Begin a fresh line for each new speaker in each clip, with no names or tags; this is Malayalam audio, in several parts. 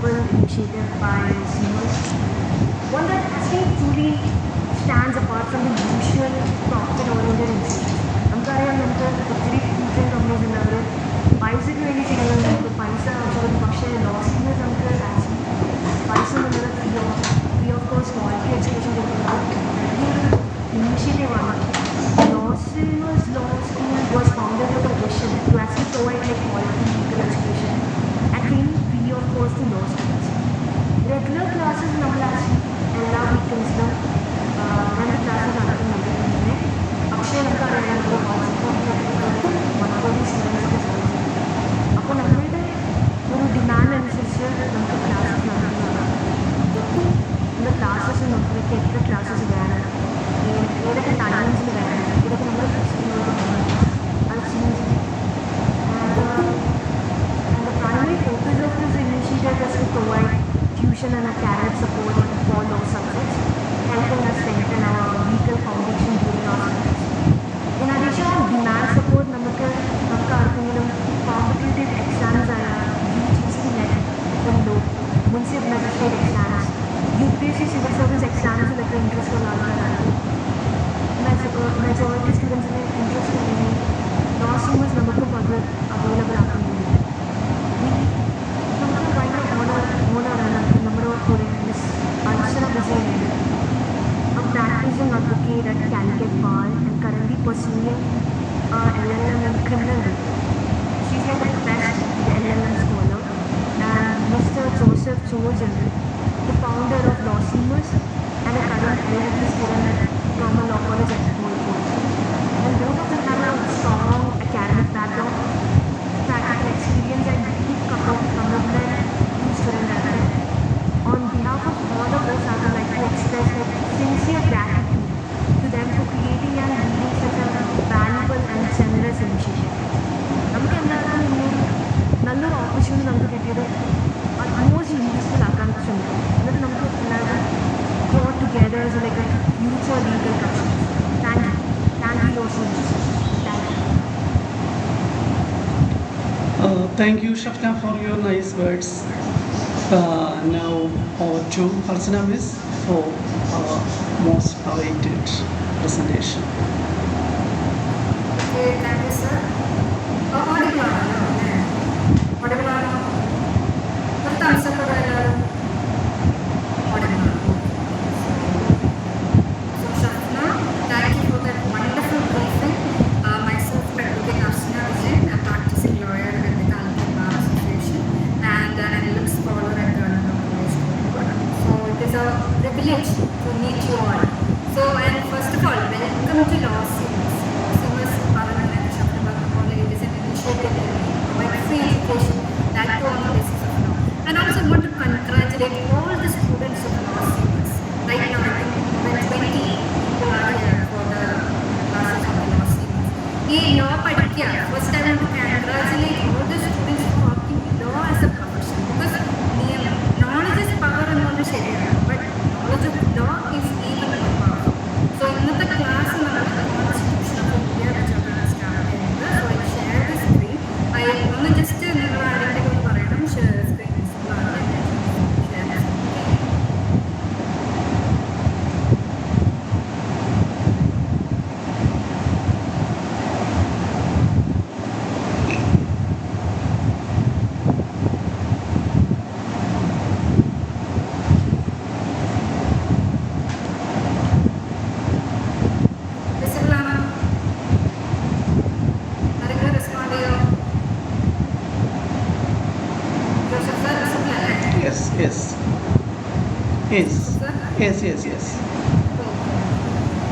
noble initiative by seniors, one that actually truly stands apart from the usual profit-oriented institutions. നമുക്കറിയാം നമുക്ക് ഒത്തിരി ഫ്യൂച്ചർ കമ്പനീസ് ഉണ്ട് അവർ പൈസയ്ക്ക് വേണ്ടി ചെയ്യുന്നത് നമുക്ക് പൈസ ആവശ്യമുണ്ട് പക്ഷേ ലോസിന് നമുക്ക് ആക്ച്വലി പൈസ എന്നുള്ളത് free of cost quality education കൊടുക്കുന്നത് വലിയൊരു ഇനിഷ്യേറ്റീവാണ്. Law School was founded with a vision to actually provide like quality legal education and training free of cost to law students. Regular classes നമ്മൾ ആക്ച്വലി എല്ലാ വീക്കെൻഡ്സിലും രണ്ട് ക്ലാസ് നടക്കുന്നുണ്ട്. പിന്നെ പക്ഷേ നമുക്കറിയാം നമുക്ക് വാട്സപ്പ് മണക്കോടി സ്റ്റുഡൻസൊക്കെ ജോയിൻ ചെയ്യുന്നത്. അപ്പോൾ നമ്മളുടെ ഒരു ഡിമാൻഡ് അനുസരിച്ച് നമുക്ക് ക്ലാസ്സസ് നടത്തുന്നതാണ്. നമ്മുടെ ക്ലാസ്സസ് നോക്കിയിട്ട് എത്ര ക്ലാസ്സസ് വേണം, ഏതൊക്കെ ടൈമിങ്സിൽ വേണം, ഇതൊക്കെ നമ്മൾ അത് ചെയ്യുന്നത്. And the primary focus of this initiative is to provide tuition and academic support for those subjects, helping us strengthen our legal foundation during our studies. In addition to demand support, നമുക്ക് ആർക്കെങ്കിലും കോമ്പറ്റേറ്റീവ് എക്സാംസ് ആയ UGC നെറ്റ് ഉണ്ടോ, മുൻസിഫ് magistrate exams, UPSC civil service എക്സാംസിലൊക്കെ ഇൻട്രസ്റ്റ് ഉള്ള ആൾക്കാരാണ്. മെജോറിറ്റി സ്റ്റുഡൻസിന് ഇൻട്രസ്റ്റ് ഉണ്ടെങ്കിൽ ലോ സ്കൂൾസ് നമുക്കും അത് അവൈലബിൾ ആക്കുന്നുണ്ട്. നമുക്ക് ഭയങ്കര ഓണറാണ് നമ്മുടെ കൂടെ മിസ് അർച്ചന വിജയനുണ്ട്. A practicing advocate at Calicut Bar and currently pursuing LLM in criminal law. She's like the best LLM scholar. And Mr. Joseph Chojan, the founder of Law Seamers and a current LLM student at Common Law College at Bollywood. And both of them have a strong academic background, practical experience and deep commitment to student welfare. On behalf of all of us, I would like to express my sincere gratitude to them for creating and leading such a valuable and generous initiative. നമുക്ക് എല്ലാവർക്കും ഇനിയൊരു നല്ലൊരു ഓപ്പർച്യൂണിറ്റി നമുക്ക് കിട്ടിയത് അറ്റ്മോസ്റ്റ് യൂസ്ഫുൾ ആക്കാൻ ശ്രമിക്കും. എന്നിട്ട് നമുക്ക് എല്ലാവരും go together as like a future legal professionals. Thank you. Thank you, Law Students. Thank you.
Thank you, Shafna, for your nice words. Now over to Archana Miss for our most awaited presentation.
Okay, thank you, sir. Audible ആണോ? ഒരു thumbs up കൊടുക്കുക എല്ലാവരും. Audible ആണ്. So, Shafna, thank you for that wonderful briefing. Myself, Advocate Archana Vijayan, a practicing lawyer at the Calicut Bar Association and an LLM scholar at Government College, Bollywood. So, it is a privilege to meet you all. So, and first of all, welcome to Law Seamers. Seamers Parliament and Shafna College is an initiative to provide free education, that too on the basis of law. And also, I want to congratulate all the students of Law Seamers. Right now, I think more than 20 people are here for the classes of the Law Seamers. ഈ ലോ പഠിക്കുക, first I want to congratulate all the students who are working law as a profession. Because knowledge is power എന്നുള്ളത് ശരിയാണ്, but knowledge of law is even more powerful. So ഇന്നത്തെ ക്ലാസ് നമ്മുടെ കോൺസ്റ്റിറ്റ്യൂഷൻ ഓഫ് ഇന്ത്യ വെച്ചിട്ടാണ് സ്റ്റാർട്ട് ചെയ്യുന്നത്. So I share the screen. ഒന്ന് ജസ്റ്റ് നിങ്ങൾ ആരെങ്കിലും ഒന്ന് പറയണം ഷെയർ സ്ക്രീൻ ഷെയർ. വിസിബിൾ ആണോ? ആരെങ്കിലും റെസ്പോണ്ട് ചെയ്യോ? ജോസഫ് സർ വിസിബിൾ അല്ലേ?
Yes, yes, yes, yes.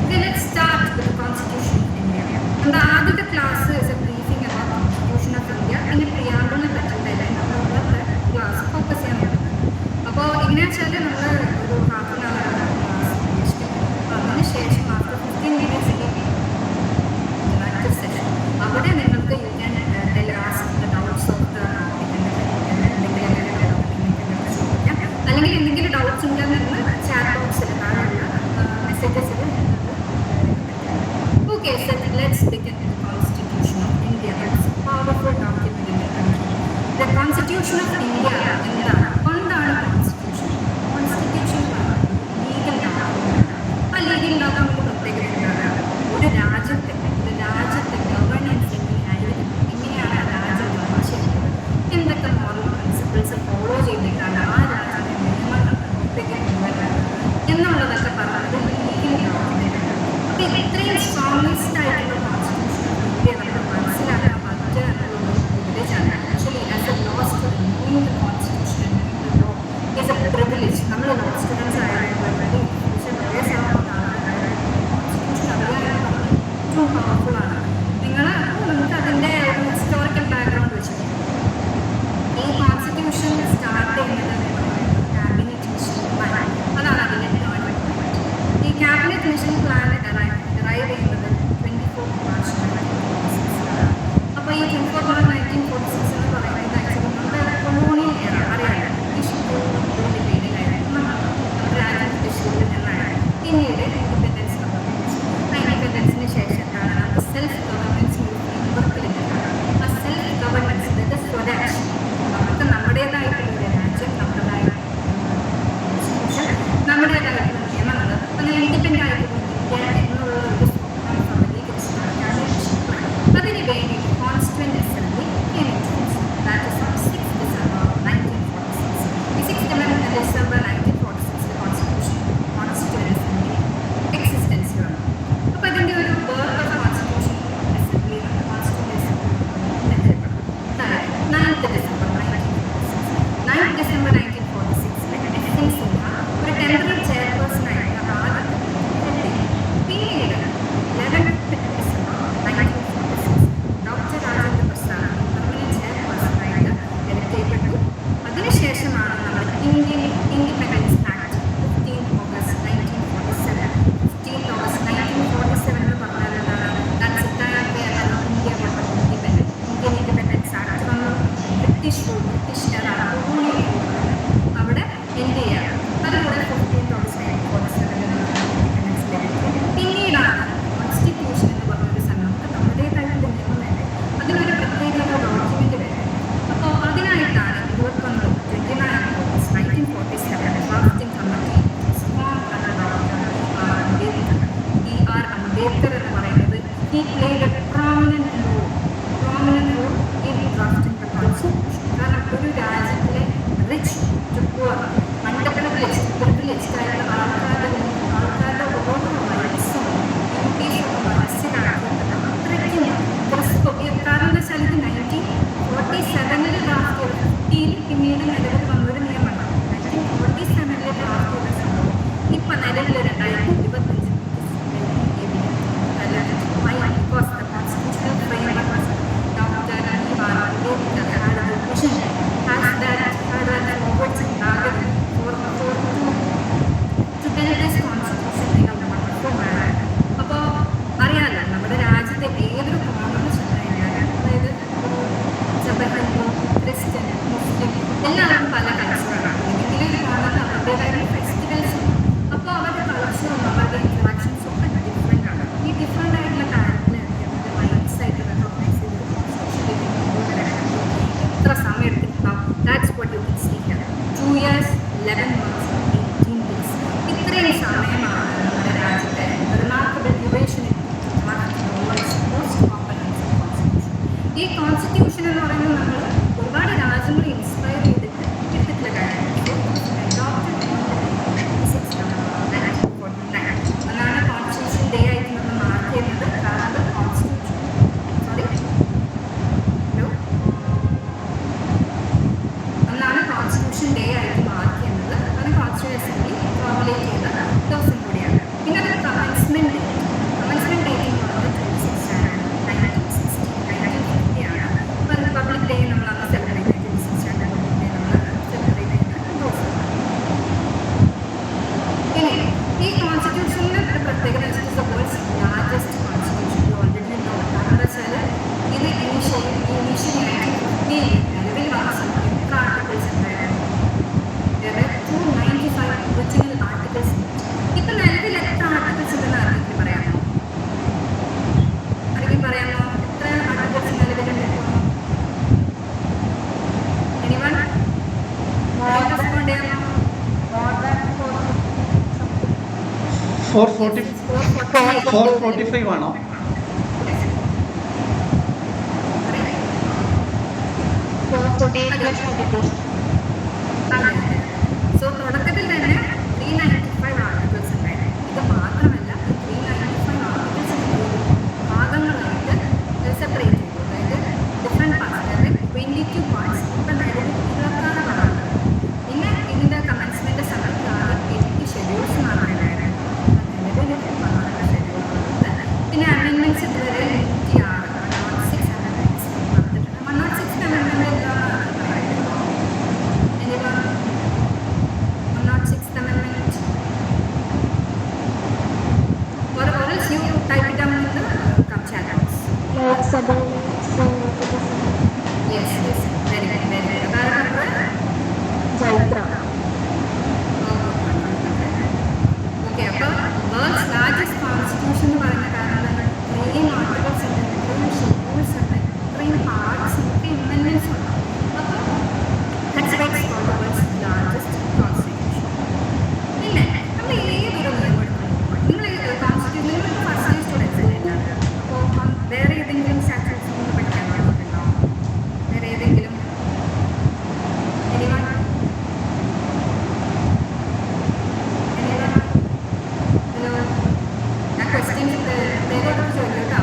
Okay, let's start with the Constitution of India. നമ്മുടെ ആദ്യത്തെ class is a briefing about Constitution of India. ഇനി പ്രിയാമ്പിളിനെ പറ്റിയിട്ടല്ലേ നമ്മൾ ഇന്നത്തെ ക്ലാസ് ഫോക്കസ് ചെയ്യാൻ പറ്റുന്നത്. അപ്പോൾ എങ്ങനെയാണെന്ന് വെച്ചാൽ നമ്മൾ ഒരു ഹാഫ് ആൻ അവർ ക്ലാസ് അതിനുശേഷം ആഫ്റ്റർ 15 minutes interactive session. അവിടെ നിങ്ങൾക്ക് you can ask the doubts of the അല്ലെങ്കിൽ എന്തെങ്കിലും ഡൗട്ട്സ് ഉണ്ടെങ്കിൽ നിങ്ങൾ ചാറ്റ് ബോക്സിൽ താഴെയുള്ള മെസ്സേജസിൽ Okay, so let's begin with the Constitution of India. It's a powerful document in the country. The Constitution of India എന്താണ്? അപ്പോൾ ഇത്രയും സ്ട്രോങ്സ്റ്റ് ആയിട്ടുള്ള കോൺസ്റ്റിറ്റ്യൂഷൻ ഇന്ത്യ നമുക്ക് മനസ്സിലാക്കാൻ പറ്റുക എന്നുള്ളത് പ്രിവിലേജാണ്. Actually as a law student knowing the constitution and knowing the law is a privilege. നമ്മൾ ലോ സ്റ്റുഡൻസ് ആയതുകൊണ്ട് വളരെ കോൺസ്റ്റിറ്റ്യൂഷൻ അറിയാൻ ഏറ്റവും പവർഫുൾ ആണ്. നമുക്ക് അതിൻ്റെ ഒരു ഹിസ്റ്റോറിക്കൽ ബാക്ക്ഗ്രൗണ്ട് വെച്ചിട്ട് ഈ കോൺസ്റ്റിറ്റ്യൂഷൻ സ്റ്റാർട്ട് ചെയ്യുന്നത് ക്യാബിനറ്റ് മിഷൻ പ്ലാൻ, അതാണ് അതിൻ്റെ ഡെവലപ്മെൻറ്റ്. ഈ ക്യാബിനറ്റ് മിഷൻ പ്ലാൻ ഡെറൈവ് ചെയ്യുന്നത് 24 മാർച്ച് 1946. അപ്പോൾ ഈ 24 മാർച്ച് 1946 എന്ന് പറയുന്നത് ആക്ച്വലി നമ്മുടെ കൊളോണിയൽ എറ അറിയാമല്ലോ, ബ്രിട്ടീഷ് പീരീഡിലായിരുന്നു നമ്മുടെ രാജ്യം ബ്രിട്ടീഷ് നിന്നാണ്. പിന്നീട് ഇൻഡിപെൻഡൻസ് ഇൻഡിപെൻഡൻസിന് ശേഷത്താണ് നമുക്ക് സെൽഫ് ഗവൺമെൻറ് ഫ്രെയിംവർക്കിലെത്തുന്നത്. ആ സെൽഫ് ഗവൺമെൻറ് അതായത് സ്വരാജ്, നമുക്ക് നമ്മുടേതായിട്ടുള്ള രാജ്യം, നമ്മുടേതായിട്ടുള്ള നമ്മുടേതായിട്ടുള്ള നിയമങ്ങൾ, അങ്ങനെ ഇൻഡിപെൻഡൻ്റ് ആയിട്ടുള്ള ഇന്ത്യ എന്നുള്ള ഒരു സ്വപ്നം സബലീകരിച്ചിട്ടാണ് അതിന് വേണ്ടി constituent assembly that is on 6 December 1946. ഈ 6 December 1946 constitution constituent assembly existence വന്നു. അപ്പോൾ ഇതിൻ്റെ ഒരു birth of constitution assembly constituent assembly 9th December 1946 S N. Sinha ഒരു ടെമ്പററി ചെയർപേഴ്സണായിട്ട് ആദ്യം. പിന്നീട് 11th December 1946 doctor Rajendra Prasad permanent ചെയർപേഴ്സണായിട്ട് എലക്ട് ചെയ്യപ്പെട്ടു. അതിനുശേഷമാണ് നമ്മൾ Indian independence act 15th August 1947. 15th August 1947 എന്ന് പറഞ്ഞാൽ that's the time where India was independent. Indian independence act വന്നു. ബ്രിട്ടീഷ് എറ അവിടെ എന്ത് ചെയ്യാം, അതുകൂടെ 15th ഓഗസ്റ്റ് 1947 പിന്നീടാണ് കോൺസ്റ്റിറ്റ്യൂഷൻ എന്ന് പറഞ്ഞൊരു സംഘം. നമ്മുടേതായിട്ടുള്ള നിയമം വേണ്ടേ, അതിനൊരു പ്രത്യേക ഡോക്യുമെൻ്റ് വേണ്ടേ. അപ്പോൾ അതിനായിട്ടാണ് 29 August 1947 drafting committee E.R. Ambedkar എന്ന് പറയുന്നത് he played a prominent role in drafting the constitution. കാരണം ഒരു രാജ്യത്തിലെ റിച്ച് ടു പുവർ, പ്രിവിലേജ്ഡ് ആയിട്ടുള്ള ആൾക്കാരുടെ ഓരോ റൈറ്റ്സും ഡ്യൂട്ടീസും മനസ്സിലാക്കുന്നത് അത്രയ്ക്കും കാരണം എന്താ വെച്ചാൽ ഇത് 1947 ഡ്രാഫ്റ്റ് ചെയ്ത 50 പിന്നീട് നിലവിൽ വന്നൊരു നിയമമാണ്. 1947 ഡ്രാഫ്റ്റ് ചെയ്ത സംഭവം ഇപ്പം നിലവിൽ 2025 because the constitutional framework was Dr. E.R. Ambedkar had a vision, had that forwards and target to build this constitution in a wonderful manner. അപ്പോൾ അറിയാമല്ലോ നമ്മുടെ രാജ്യത്തെ ഏതൊരു കോൺഗ്രസ് ഉണ്ടായാൽ, അതായത് ഹിന്ദു, ക്രിസ്ത്യൻ, മുസ്ലിം എല്ലാവരും പല കൾച്ചറാണ്. ഏതെങ്കിലും ഒരു കോൺഗ്രസ് അവരുടേതായ ഫെസ്റ്റിവൽസും അപ്പോൾ അവരുടെ കൾച്ചറും അവരുടെ ഇൻട്രാക്ഷൻസും ഒക്കെ ഡിഫറെൻ്റ് ആണ്. ഈ ഡിഫറെൻ്റ് ആയിട്ടുള്ള കാര്യത്തിൽ റൈറ്റ്സ് ആയിട്ട് റെക്കഗ്നൈസ് ചെയ്ത് എത്ര സമയം എടുത്തിട്ടുണ്ടാവും. That's what you can see here. 2 years 11 months 18 days. ഇത്രയും സമയമാണ് നമ്മുടെ രാജ്യത്തെ remarkable duration most comprehensive constitution. ഈ കോൺസ്റ്റിറ്റ്യൂഷൻ എന്ന് പറയുന്നത് നമ്മൾ ഒരുപാട് രാജ്യങ്ങൾ ഇൻസ്പയർ ചെയ്തിട്ട് എടുത്തിട്ടുള്ള കാര്യമാണ്. അതാണ് കോൺസ്റ്റിറ്റ്യൂഷൻ ഡേ ആയിട്ട് നമ്മൾ മാർക്ക് ചെയ്യുന്നത്. കാരണം കോൺസ്റ്റിറ്റ്യൂഷൻ അന്നാണ് കോൺസ്റ്റിറ്റ്യൂഷൻ ഡേ ആയിട്ട് മാർക്ക് ചെയ്യുന്നത്. അതാണ് കോൺസ്റ്റിറ്റ്യൂഷൻ അസംബ്ലി ഫോർമുലേറ്റ് ചെയ്ത ദിവസം കൂടിയാണ്. പിന്നെ അത് കമൻസ്മെൻറ്റ് ഡേറ്റ് എന്ന് പറയുന്നത് 26 January 1950 ആണ്. അപ്പോൾ റിപ്പബ്ലിക് ഡേ നമ്മൾ അന്ന് സെലിബ്രേറ്റ് ചെയ്ത് 26 January റിപ്പബ്ലിക് ഡേ നമ്മൾ സെലിബ്രേറ്റ് ചെയ്യുന്ന ദിവസം. ഇനി ഈ കോൺസ്റ്റിറ്റ്യൂഷനിൽ ഒരു പ്രത്യേകത വെച്ചാൽ worlds largest constitution already know. കാരണം എന്താ വെച്ചാൽ ഇത് ഇനീഷ്യലായിട്ട് നിലവിൽ വന്ന സമയത്ത് എത്ര ആർട്ടിക്കിൾസ് ഉണ്ടായിരുന്നു? 295 ഒറിജിനൽ ആർട്ടിക്കിൾസ്. ഇപ്പം നിലവിൽ എത്ര ആർട്ടിക്കിൾസ് ഉണ്ടെന്ന് ആർക്കെങ്കിലും പറയാമോ? ആരെങ്കിലും പറയാമോ എത്ര ആർട്ടിക്കിൾസ് നിലവിലുണ്ട്? എനിവൺ റെസ്പോണ്ട് ചെയ്യാമോ?
445 ആണോ?
സോ തുടക്കത്തിൽ തന്നെ 395 ആർട്ടിക്കിൾസ് ഉണ്ടായിരുന്നു. ഇത് മാത്രമല്ല 395
Southern, so it is
Yes, yes, very good, very good. അതാണ് നമ്മുടെ
Jaitra.
ഓക്കെ. അപ്പോൾ വേൾഡ്സ് ലാർജസ്റ്റ് കോൺസ്റ്റിറ്റ്യൂഷൻ എന്ന് പറയുന്ന കാരണം തന്നെ ഇത്രയും ആർട്ടിക്കിൾസ് ഉണ്ട്, ഇത്രയും ഷെഡ്യൂൾസ് ഉണ്ട്, ഇത്രയും പാർട്സ്, ഇത്രയും അമെൻമെൻറ്റ്സ് ഉണ്ട്. അപ്പോൾ that's why it's called the world's largest constitution. പിന്നെ നമ്മൾ ഏതൊരു നിയമം എടുക്കുമ്പോൾ നിങ്ങൾ കോൺസ്റ്റിറ്റ്യൂഷൻ ഫസ്റ്റ് ഇയർ സ്റ്റുഡൻസ് അല്ലേ? അപ്പോൾ വേറെ ഏതെങ്കിലും സ്റ്റാറ്റ്യൂട്ട്സ് നിങ്ങൾ പഠിക്കാൻ വേണ്ടിയിട്ടുണ്ടോ? വേറെ ഏതെങ്കിലും anyone? ഞാൻ ക്വസ്റ്റ്യൻസ് വേഗം ചോദിക്കും കേട്ടോ.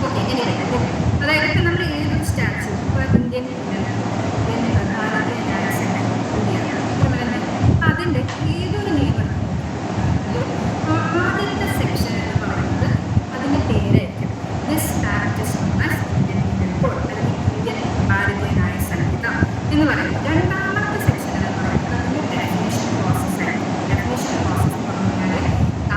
ഓക്കെ, അതായത് ഇപ്പം നമ്മൾ ഏതൊരു സ്റ്റാച്യു, ഇപ്പോൾ ഇന്ത്യൻ ഭാരതീയ ന്യായസേന അതിൻ്റെ ഏതൊരു നിയമം ആദ്യത്തെ സെക്ഷൻ എന്ന് പറയുന്നത് അതിൻ്റെ പേരായിരിക്കും this act is known as Indian penal code അല്ലെങ്കിൽ ഇന്ത്യൻ ഭാരതീയ ന്യായ സംഹിത എന്ന് പറയുന്നത്. രണ്ടാമത്തെ സെക്ഷൻ എന്ന് പറയുന്നത് അതിൻ്റെ ഡെഫിനിഷൻ പ്രോസസ് ആയിരിക്കും. ഡെഫിനിഷൻ പ്രോസസ് എന്ന് പറഞ്ഞാൽ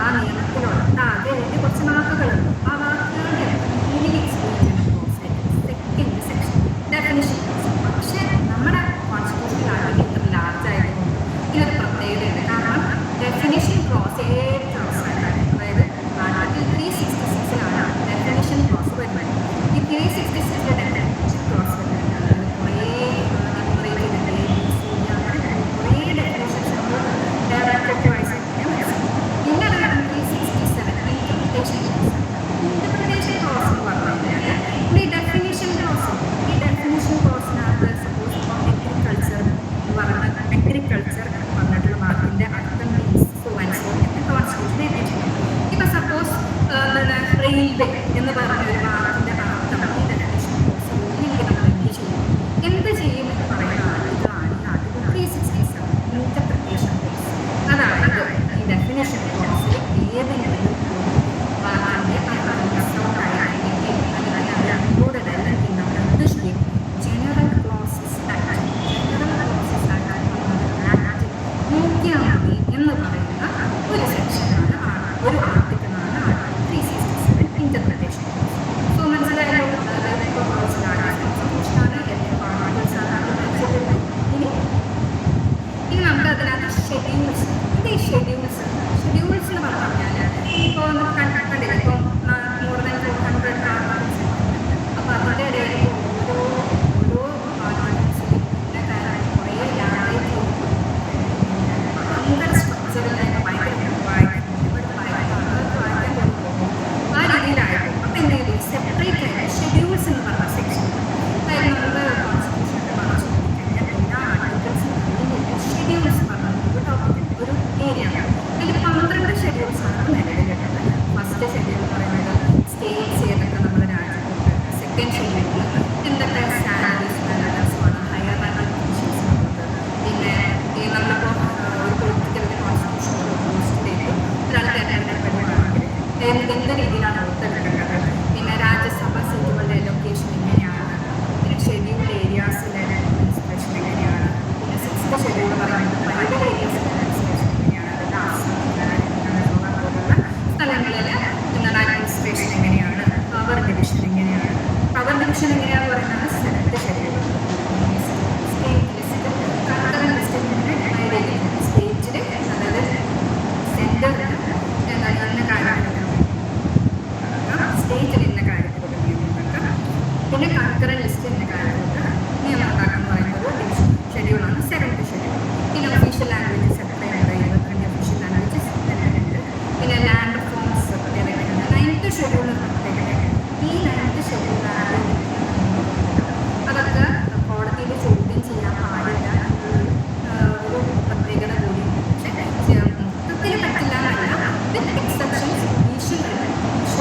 ആ നിയമത്തിലുള്ള ആകെ എഴുതി കുറച്ച് വാക്കുകളുണ്ട്, ആ വാക്കുകളുടെ മീനിങ് എക്സ്പ്ലെയിൻ ചെയ്യുന്ന പ്രോസസ് ആയിരിക്കും സെക്കൻഡ് സെക്ഷൻ ഡെഫിനിഷൻ പ്രോസസ്. പക്ഷേ നമ്മുടെ കോൺസ്റ്റിറ്റ്യൂഷനിൽ ആണെങ്കിൽ ഇത്ര ലാർജ് ആയതുകൊണ്ട് ഇതൊരു പ്രത്യേകതയുണ്ട്. കാരണം ഡെഫിനിഷൻ പ്രോസസ് ഏറ്റവും അവസാനമാണ്. അതായത് ആർട്ടിക്കിൾ 366 ഡെഫിനിഷൻ പ്രോസസ് വരുന്നത്. ഈ 366 ഡെഫിനിഷൻ പ്രോസസ് വരുന്നത് അതായത് കുറേ ന്യൂമറേറ്റ് ചെയ്തിട്ട് അങ്ങനെ കുറേ ഡെഫിനിഷൻസ് നമ്മൾ ഡയറക്റ്റ് വൈസ് മനസ്സിലാക്കും. പിന്നെ അത് 367 ഇൻ്റർപ്രിട്ടേഷൻ പ്രോസസ്. ഇൻ്റർപ്രിട്ടേഷൻ പ്രോസസ് എന്ന് പറഞ്ഞു കഴിഞ്ഞാൽ ഈ ഡെഫിനിഷൻ പ്രോസസ്സിനകത്ത് സപ്പോസ് ഇപ്പോൾ അഗ്രികൾച്ചർ എന്ന് പറഞ്ഞാൽ അഗ്രികൾച്ചർ എന്ന് പറഞ്ഞിട്ടുള്ള വാക്കിൻ്റെ അർത്ഥം മീൻസ് സോ ആൻഡ് സോ എന്ന് കോൺസ്റ്റിറ്റ്യൂഷൻ എഴുതിയിട്ടുണ്ട്. ഇപ്പോൾ സപ്പോസ് റെയിൽവേ എന്ന് പറഞ്ഞ ഒരു വാക്കിൻ്റെ അർത്ഥം ഈ ഡെഫിനിഷൻ പ്രോസസ് ഒന്നില്ലെങ്കിൽ നമ്മൾ എന്ത് ചെയ്യും എന്ന് പറയുന്ന ആർട്ടിക്കിളാണ് ഈ ആർട്ടിക്കിൾ 367 ഇൻ്റർപ്രിട്ടേഷൻ പ്രോസസ്. അതായത് ഈ ഡെഫിനിഷൻ പ്രോസസ്സിൽ ഏതെങ്കിലും വാക്കിൻ്റെ അർത്ഥം മിസ്സൗട്ടായിട്ടുണ്ടെങ്കിൽ അല്ലെങ്കിൽ അത് ഇൻക്ലൂഡഡ് അല്ലെങ്കിൽ നമ്മൾ എന്ത് ചെയ്യും? ജനറൽ ക്ലോസസ് ആക്ട് നോക്കിയാൽ മതി എന്ന് പറയുന്ന ഒരു സെക്ഷനാണ്, ഒരു ആർട്ടിക്കിളാണ് ആർട്ടിക്കിൾ 367 ഇൻ്റർപ്രിട്ടേഷൻ. സോ മനസ്സിലായല്ലോ. അതായത് ഇപ്പോൾ വേൾഡ്സ് ലാർജസ്റ്റ് കോൺസ്റ്റിറ്റ്യൂഷനാണ്, എത്ര ആർട്ടിക്കിൾസാണ് അത് പഠിച്ചിട്ടുണ്ട്. ഇനി നമുക്ക് അതിനകത്ത് ഷെഡ്യൂൾസ്. ഇത് ഈ ഷെഡ്യൂൾസ് എന്ന് പറഞ്ഞു കഴിഞ്ഞാൽ ഇപ്പോൾ കണ്ടില്ല, ഇപ്പോൾ മോർ ദാൻ 400 ആർട്ടിക്കിൾസ്. അപ്പോൾ അതിൻ്റെ ഇടയിൽ ഓരോ ആർട്ടിക്കിൾസിലും കുറേ ലാംഗ്വേജ് ഭയങ്കര സ്ട്രക്ചറിലായിട്ട് ഭയങ്കര വായിക്കാൻ ആ രീതിയിലായിരുന്നു. അപ്പോൾ എന്ത് ചെയ്തു? സെപ്പറേറ്റ് ആയിട്ട് ഷെഡ്യൂൾസ് എന്ന് പറഞ്ഞ സെക്ഷൻ. അതായത് നമ്മൾ കോൺസ്റ്റിറ്റ്യൂഷനിൽ വായിച്ചു നോക്കിക്കഴിഞ്ഞാൽ എല്ലാ ആർട്ടിക്കിൾസിനും കഴിഞ്ഞിട്ട് ഷെഡ്യൂൾസ് പറഞ്ഞിട്ട് ടോപ്പിക് ഒരു ഏരിയ ആണ്. അതിൽ 12 ഷെഡ്യൂൾസാണ് നിലവിലുള്ളത്. ഫസ്റ്റ് ഷെഡ്യൂൾ എന്ന് പറയുന്നത് സ്റ്റേറ്റ്സ് ഏതൊക്കെ നമ്മുടെ രാജ്യത്തുണ്ട്. സെക്കൻഡ് ഷെഡ്യൂളിൽ എന്തൊക്കെ സാലറീസ് മാനേജേഴ്സുമാണ്, ഹയർ റാങ്ക് പൊസിഷൻസ് ഉള്ളത്. പിന്നെ ഈ നമ്മളിപ്പോൾ ഒരു പൊളിറ്റിക്കൽ കോൺസ്റ്റിറ്റ്യൂഷൻ പോസ്റ്റിലേക്ക് ഒരാൾ തിരഞ്ഞെടുക്കപ്പെടുകയാണെങ്കിൽ എന്ത് രീതിയിലാണ് ഒത്തെടുക്കേണ്ടത്. പിന്നെ രാജ്യസഭ സീറ്റുകളുടെ ലൊക്കേഷൻ എങ്ങനെയാണ്. പിന്നെ ഷെഡ്യൂൾഡ് ഏരിയാസിലെ അഡ്മിനിസ്ട്രേഷൻ എങ്ങനെയാണ്. പിന്നെ 6th ഷെഡ്യൂൾ പറയുന്നത് ട്രൈബൽ ഏരിയാസിലെ അഡ്മിനിസ്ട്രേഷൻ എങ്ങനെയാണ്. അതായത് ആസാം പോലുള്ള സ്ഥലങ്ങളിൽ എന്താണ് അഡ്മിനിസ്ട്രേഷൻ എങ്ങനെയാണ്. പവർ ഡിവിഷൻ എങ്ങനെയാണ്. പവർ ഡിവിഷൻ എങ്ങനെയാണെന്ന് പറയുന്നത് 7th schedule. State list current list ഇങ്ങനെ ഡിവൈഡ് ചെയ്തിട്ടുണ്ട്. സ്റ്റേറ്റിൽ അതായത് സെൻറ്ററിൽ എന്താണ് ഇന്ന കാര്യത്തിൽ സ്റ്റേറ്റിൽ ഇന്ന കാര്യത്തിലുള്ള നിയമങ്ങൾക്ക്, പിന്നെ കൺകറന്റ് ലിസ്റ്റ് ഇന്ന കാര്യങ്ങൾക്ക് നിയമം ഉണ്ടാക്കാൻ പറയുന്നത് ഡിവിഷൻ ഷെഡ്യൂളാണ് 7th ഷെഡ്യൂൾ. പിന്നെ ഒഫീഷ്യൽ ലാംഗ്വേജസ് എത്രയുണ്ട്? 22 ഒഫീഷ്യൽ ലാംഗ്വേജസ് നിലവിലുണ്ട്. പിന്നെ ലാൻഡ് റിഫോംസ് പ്രത്യേകതയുണ്ട്. 9th ഷെഡ്യൂൾ പ്രത്യേകതയുണ്ട്. ഈ 9th ഷെഡ്യൂൾ അതൊക്കെ കോടതിയിൽ ചോദ്യം ചെയ്യാൻ പാടില്ല ഒരു പ്രത്യേകത കൂടിയുണ്ട്. പക്ഷേ മൊത്തത്തിൽ പറ്റില്ല എന്നല്ല, വിത്ത് എക്സെപ്ഷൻസ് ജുഡീഷ്യൽ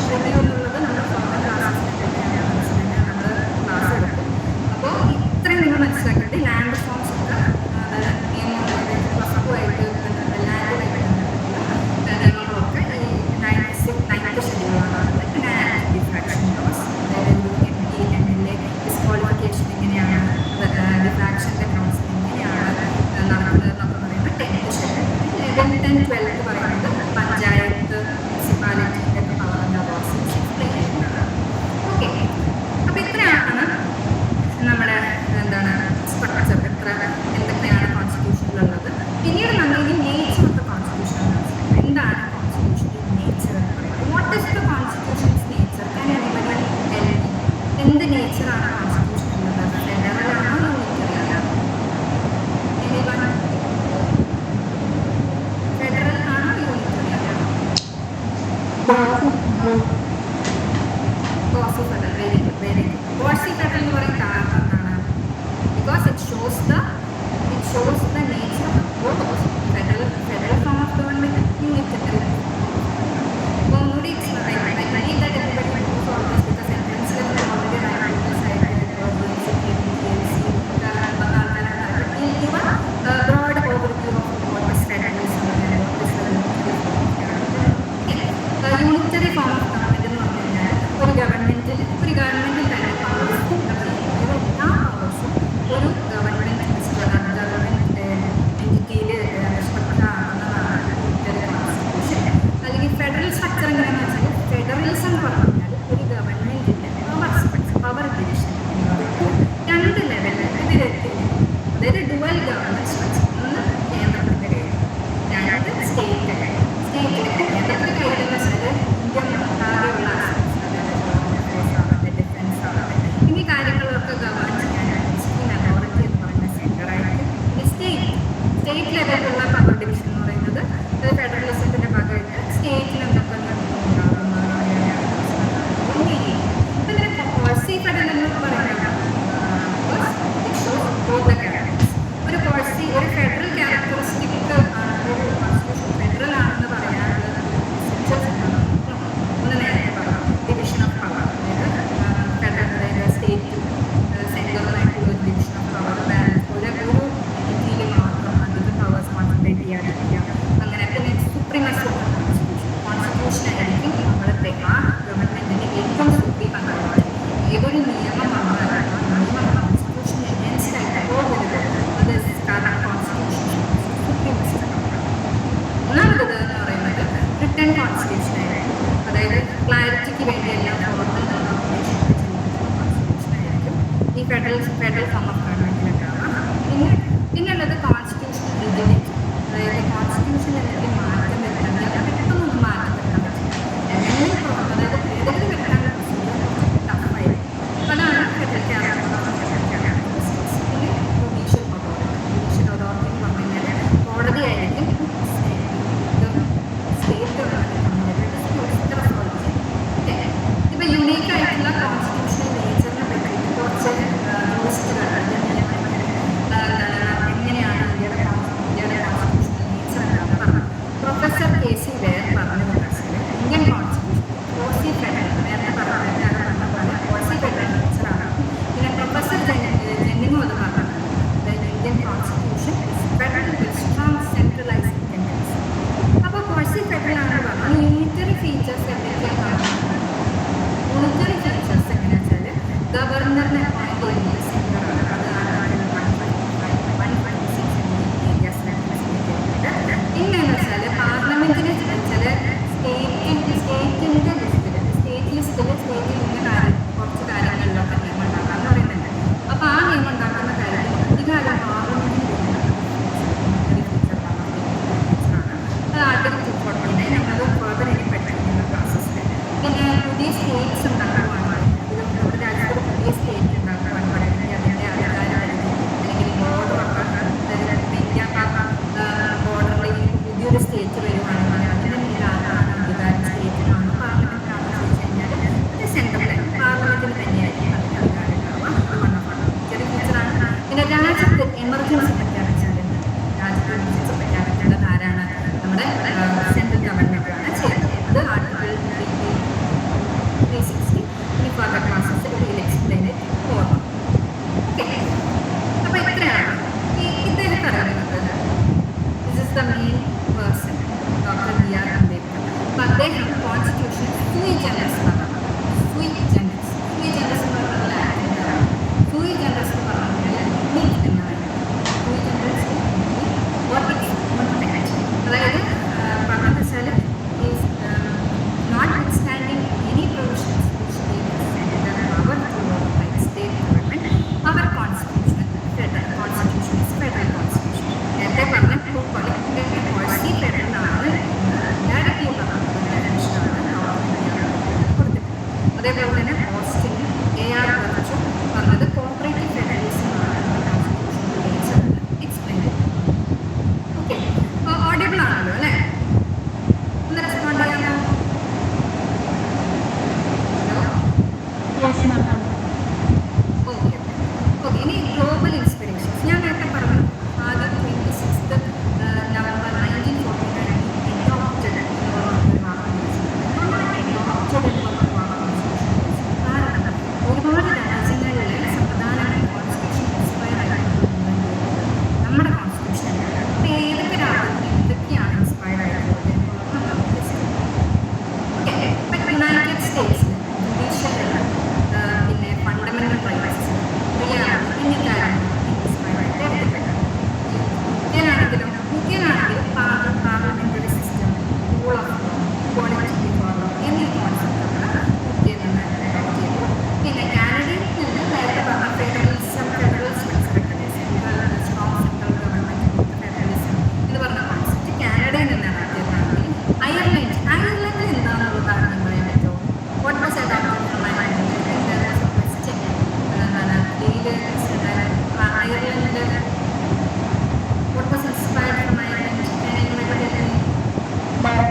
റിവ്യൂ എന്നുള്ളത് നമ്മൾ ഫോർമൽ ക്ലാസ്സിലൊക്കെ നമ്മൾ ക്ലാസ് എടുക്കും. അപ്പോൾ ഇത്രയും നിങ്ങൾ മനസ്സിലാക്കേണ്ടത് ലാൻഡ് റിഫോംസ് ഒക്കെ നിയമമായിട്ട് വസ്തുവായിട്ട് ലാൻഡുമായിട്ട് ബന്ധപ്പെട്ടുള്ള നിയമങ്ങളൊക്കെ ഈ 9th ഷെഡ്യൂളാണ്. പിന്നെ ആക്ട് ഡിഫ്രാക്ഷൻ ലോസ്, അതായത് MLA ഡിസ്ക്വാളിഫിക്കേഷൻ എങ്ങനെയാണ്, ഡിഫ്രാക്ഷൻ്റെ ഗ്രൗണ്ട്സ് എങ്ങനെയാണ് നടക്കുന്നത് എന്നൊക്കെ പറയുന്നത് 10th schedule. 11th and 12th പറയുന്നത് Quasi federal, very good, very good. Quasi federal എന്ന് പറയാൻ കാരണം എന്താണ്? Because it shows the nature of both federal form of government and unitary. So ഒന്നുകൂടി I believe that everybody knows all this because entrance level already I decided give a broad overview of what is federalism and what is the unitary form of government എന്ന് പറഞ്ഞു കഴിഞ്ഞാൽ ഒരു ഗവൺമെന്റിൽ തന്നെ പവേഴ്സും എല്ലാ പവേഴ്സും ഒരു ഗവൺമെന്റ് എൻറ്റിറ്റിയിൽ നിഷ്പക്ഷമാകുന്നതാണ് യൂണിറ്ററി കോൺസ്റ്റിറ്റ്യൂഷൻ. അല്ലെങ്കിൽ ഫെഡറൽ സ്ട്രക്ചർ എങ്ങനെയാണെന്ന് വെച്ചാൽ ഫെഡറലിസം എന്ന് പറഞ്ഞു കഴിഞ്ഞാൽ ഒരു ഗവൺമെന്റിന്റെ പവർ ഡിവിഷൻ എന്ന് പറയുന്നത് 2 ലെവലിൽ ഇതിലെത്തിയിരിക്കും. അതായത് ഡുവൽ ഗവൺമെന്റ് സ്ട്രക്ചർ. ഒന്ന് കേന്ദ്രത്തിന്റെ കയ്യിൽ, 2 സ്റ്റേറ്റിന്റെ കയ്യിൽ. കേന്ദ്രത്തിന്റെ കയ്യിലെന്ന് വെച്ചാൽ ഇന്ത്യ ആകെയുള്ള ഡിഫൻസ് ആവട്ടെ ഇനി കാര്യങ്ങളൊക്കെ ഗവൺ ചെയ്യാനാണ് അതോറിറ്റി എന്ന് പറയുന്ന സെന്ററായിട്ട്. ഇനി സ്റ്റേറ്റ് ലെവലിലുള്ള പവർ ഡിവിഷൻ എന്ന് പറയുന്നത് ഫെഡറലിസത്തിന്റെ ഭാഗമായിട്ട് സ്റ്റേറ്റിൽ എന്തൊക്കെ പോളിസി ഫെഡറൽ എന്ന് പറയുന്നത് ഒരു പോളിസി ഒരു ഫെഡറൽ ക്യാരക്ടറിസ്റ്റിക് ഫെഡറൽ ആണെന്ന് പറയാനുള്ളത് ഒന്ന് നേരത്തെ പറഞ്ഞു ഡിവിഷൻ ഓഫ് പവർ. അതായത് ഫെഡറൽ അതായത് സ്റ്റേറ്റും സെൻട്രലുമായിട്ടുള്ള ഒരു ഡിവിഷൻ ഓഫ് പവർ ഒരു എൻറ്റിറ്റിയിൽ മാത്രം അധികം പവേഴ്സ് കോൺസെൻട്രേറ്റ് ചെയ്യാതിരിക്കുക. അങ്ങനെ പിന്നെ സുപ്രീമസി കോൺസ്റ്റിറ്റ്യൂഷൻ ആയിരിക്കും നമ്മളത്തെ ആ ഗവൺമെന്റിന്റെ ഏറ്റവും സുപ്രീം അംഗമാണ്. ഏതൊരു നിയമം വന്നാലും നിയമം കോൺസ്റ്റിറ്റ്യൂഷൻ എഗൻസ്റ്റ് ആയിട്ട് പോകരുത്. അത് കാരണം കോൺസ്റ്റിറ്റ്യൂഷൻ സുപ്രീമസി. ഒന്നാമത് എന്ന് പറയുന്നത് റിട്ടേൺ കോൺസ്റ്റിറ്റ്യൂഷൻ ആയിരിക്കും. അതായത് ക്ലാരിറ്റിക്ക് വേണ്ടി എല്ലാം ഫോർമൽ കോൺസ്റ്റിറ്റ്യൂഷൻ ആയിരിക്കും ഈ ഫെഡറൽ ഫോം ഓഫ് ഗവൺമെന്റിലുണ്ടാവാം. പിന്നുള്ളത് കോൺസ്റ്റിറ്റ്യൂഷൻ റിജിഡിറ്റി. അതായത് കോൺസ്റ്റിറ്റ്യൂഷൻ എന്തെങ്കിലും മാറ്റം വരുത്താൻ പെട്ടെന്നൊന്നും മാറ്റം വരുത്താൻ പറ്റില്ല. അതായത് ഭേദഗതി വരുത്താൻ ടഫായിരിക്കും. അതാണ് ഫെഡറൽ ക്യാരക്ടറിസ്റ്റിക്സ്. പിന്നെ ജുഡീഷ്യൽ അതോറിറ്റി എന്ന് പറഞ്ഞു കഴിഞ്ഞാൽ കോടതിയായിരിക്കും സ്റ്റേറ്റ് റിസോൾവ് ചെയ്യും. ഇപ്പം യുണീക്ക് ആയിട്ടുള്ള കോൺസ്റ്റിറ്റ്യൂഷണൽ നേച്ചറിനെ പറ്റിയിട്ട് കുറച്ച് ന്യൂസുകൾ എങ്ങനെയാണ് ഇന്ത്യയുടെ കോൺസ്റ്റിറ്റ്യൂഷണൽ നേച്ചർ എന്താണെന്ന് പറഞ്ഞു. പ്രൊഫസർ KC വേർ പറഞ്ഞത് ഇന്ത്യൻ കോൺസ്റ്റിറ്റ്യൂഷൻ പോളിസി ഫെഡറൽ നേരത്തെ പറഞ്ഞ പോലെ പോളിസി ഫെഡറൽ നേച്ചറാണ്. പിന്നെ പ്രൊഫസർ ജെന്നിനും അത് പറഞ്ഞത് അതായത് ഇന്ത്യൻ കോൺസ്റ്റിറ്റ്യൂഷൻ ഫെഡറൽ വിത്ത് സ്ട്രോങ് സെൻട്രലൈസ്ഡ് ടെൻഡൻസി. അപ്പോൾ പോളിസി ഫെഡറൽ ആണെന്ന് പറഞ്ഞു. യൂണിറ്ററി ഫീച്ചേഴ്സ് എന്തൊക്കെയാണ് കാണുന്നത്? യൂണിറ്ററി ഫീച്ചേഴ്സ് എങ്ങനെയാണെന്ന് വെച്ചാൽ ഗവർണറിനെ അപ്പോയിന്റ് ചെയ്യുന്നത് സെൻറ്ററാണ്. അത് പിന്നെയെന്ന് വെച്ചാൽ പാർലമെന്റിന് ചില സ്റ്റേറ്റിൻ്റെ ലിസ്റ്റിൽ ഇങ്ങനെ കുറച്ച് കാര്യങ്ങളിലൊക്കെ നിയമം ഉണ്ടാക്കാമെന്ന് പറയുന്നുണ്ട്. അപ്പോൾ ആ നിയമം ഉണ്ടാക്കുന്ന കാര്യത്തിൽ അധികാരം പാർലമെന്റിന് അത് ആർട്ടിക്കിൾ 249 നമ്മളത് ഫർദർ ഇനി പഠിക്കുന്ന പ്രോസസ്സിൽ. പിന്നെ പുതിയ സ്റ്റേറ്റ്സ് ഉണ്ടാക്കുവാണ്. നമ്മുടെ രാജ്യത്ത് പുതിയ സ്റ്റേറ്റ് ഉണ്ടാക്കുവാൻ പറയുന്നത് അതിൻ്റെ അധികാരം അല്ലെങ്കിൽ ബോർഡറൊക്കെ ഇന്ത്യ ബോർഡറിൽ പുതിയൊരു സ്റ്റേറ്റ് വരുവാണെങ്കിൽ അതിൻ്റെ മേലാണ് അധികാരം സ്റ്റേറ്റിനാണോ പാർലമെന്റിനാണോ ചോദിച്ചു കഴിഞ്ഞാൽ അത് സെൻട്രൽ പാർലമെന്റിന് തന്നെയായിരിക്കും അതിൻ്റെ അധികാരം ഉണ്ടാവുക. ചെറിയ ഫീച്ചറാണ്. പിന്നെ രാജ്യത്ത് എമർജൻസി പ്രഖ്യാപിച്ചാൽ രാജ്യത്ത് എമർജൻസി പ്രഖ്യാപിക്കേണ്ടത് ആരാണ്? നമ്മുടെ സെൻട്രൽ ഗവൺമെൻറ്റാണ് ചെയ്യുന്നത്. അത് ആർട്ടിക്കിൾ 360 ഇനി ഫർദർ ക്ലാസ്സസ് ഇതിൽ എക്സ്പ്ലെയിൻ പോകും. ഓക്കെ, അപ്പോൾ ഇത്രയാണ് ഇദ്ദേഹം പറയുന്നത്. This is the main person doctor BR Ambedkar. അപ്പോൾ അദ്ദേഹം കോൺസ്റ്റിറ്റ്യൂഷൻ സൂയി ജനറസ് എന്നാണ്. സൂയി ജനറസ് എന്ന് പറഞ്ഞാൽ സൂയി ജനറസ് എന്ന് പറഞ്ഞാൽ യൂണിക് എന്നാണ്. സൂയി ജനറസ് അതായത് പറഞ്ഞതെന്ന് വെച്ചാൽ is notwithstanding any provisions which give power to override state government our constitution is federal constitution. നേരത്തെ പറഞ്ഞ പോളിസി ഫെഡറൽ ആണ്. ഡയറക്റ്റ്ലി പറഞ്ഞ ഡെഫിനിഷനാണ്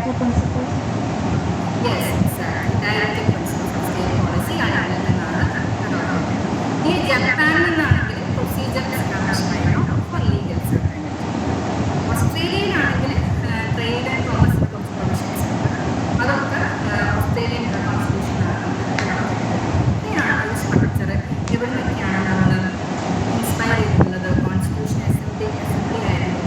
directive principles?
Yes, exactly. Directive principles of state policy അതിൽ നിന്നാണ് adopted. ഈ ജപ്പാനിൽ നിന്നാണെങ്കിൽ procedure establish for legal settlement. ഓസ്ട്രേലിയയിലാണെങ്കിൽ ട്രേഡ് ആൻഡ് കോമേഴ്സിന് കുറച്ച് പ്രൊവിഷൻസ് ഉണ്ട്. അതൊക്കെ ഓസ്ട്രേലിയൻ കോൺസ്റ്റിറ്റ്യൂഷനാണ് ഇങ്ങനെയാണ് ഒരു സ്ട്രക്ചർ. ഇവിടെ നിന്നൊക്കെയാണ് നമ്മൾ ഇൻസ്പയർ ചെയ്തിട്ടുള്ളത്. കോൺസ്റ്റിറ്റ്യൂഷൻ അസംബ്ലി ആയിരുന്നു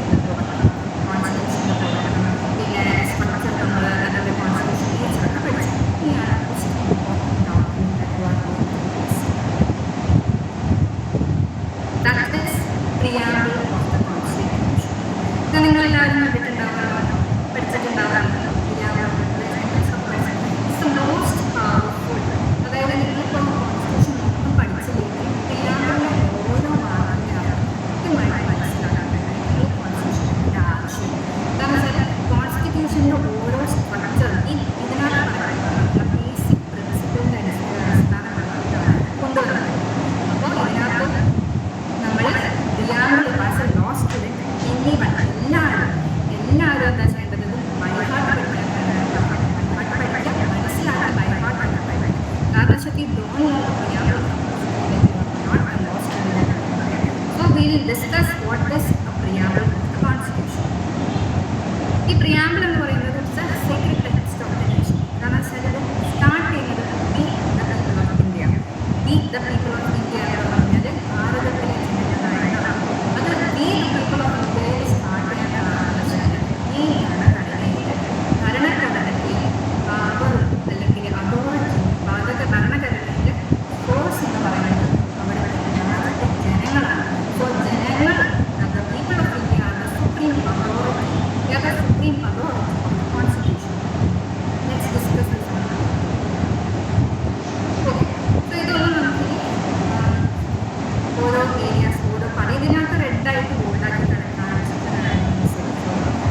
കോൺസ്റ്റിറ്റ്യൂഷൻ്റെ പ്രവർത്തനം. പിന്നെ സ്ട്രക്ചർ നമ്മൾ അതിൻ്റെ കോൺസ്റ്റിറ്റ്യൂഷൻ ടീച്ചറൊക്കെ പഠിച്ചു. ഇനിയാണ് പ്രിയാമ്പിൾ ഓഫ് ദ കോൺസ്റ്റിറ്റ്യൂഷൻ. ഇത് നിങ്ങളെല്ലാവരും കണ്ടിട്ടുണ്ടാവുമല്ലോ, പഠിച്ചിട്ടുണ്ടാവാറുണ്ട്. Most powerful. അതായത് നിങ്ങളിപ്പോൾ കോൺസ്റ്റിറ്റ്യൂഷൻ മൊത്തം പഠിച്ചില്ലെങ്കിൽ പ്രിയാമ്പിളിലെ ഓരോ വാക്കിൻ്റെ കൃത്യമായിട്ട് മനസ്സിലാക്കാൻ കഴിയും കോൺസ്റ്റിറ്റ്യൂഷൻ്റെ ആവശ്യം. കാരണം വെച്ചാൽ കോൺസ്റ്റിറ്റ്യൂഷൻ്റെ ഓരോ സ്ട്രക്ചറും ഇതിനകത്ത് പറയുന്നത് ബേസിക് പ്രിൻസിപ്പിളിൻ്റെ അടിസ്ഥാനമാക്കിയിട്ടാണ് കൊണ്ടുവന്നത്. അപ്പോൾ ഇതിനകത്ത് നമ്മൾ preamble as a law student എല്ലാവരും എന്താ ചെയ്യേണ്ടത്? ബൈഹാർട്ട് പഠിക്കാൻ മനസ്സിലാക്കാൻ ബൈഹാർട്ട് പഠിക്കാൻ. കാരണം വെച്ചാൽ ഈ don't know the preamble not a law student. So we will discuss what is a preamble of the constitution. ഈ പ്രിയാമ്പിൾ എന്ന് പറയുന്നത് secret text of the nation. കാരണം വെച്ചാൽ ഇത് സ്റ്റാർട്ട് ചെയ്യുന്നത് we the people of India. We the people of India എന്ന് പറഞ്ഞാൽ ഭാരതത്തിലെ ജനങ്ങളായിട്ടാണ്. അത് വി ദ പീപ്പിൾ ഓഫ് ഇന്ത്യയിൽ സ്റ്റാർട്ട് ചെയ്യാനാണെന്ന് വെച്ചാൽ ഈ ഭരണഘടനയ്ക്ക് പവർ അല്ലെങ്കിൽ അതോറിറ്റി ഭരണഘടനയുടെ ഫോഴ്സ് എന്ന് പറയുന്നത് അവിടെ രാജ്യത്തെ ജനങ്ങളാണ്. സോ ജനങ്ങൾ ദ പീപ്പിൾ ഓഫ് ഇന്ത്യ ആണ് the supreme authority. The supreme authority of the constitution. Let's discuss this one. Okay, so ഇതൊന്നും നമുക്ക് ഓരോ ഏരിയാസ് ഓരോ ഇതിനകത്ത് റെഡായിട്ട് ബോൾഡാക്കിയിട്ടാണ് കാണിച്ചിട്ടുള്ളത്.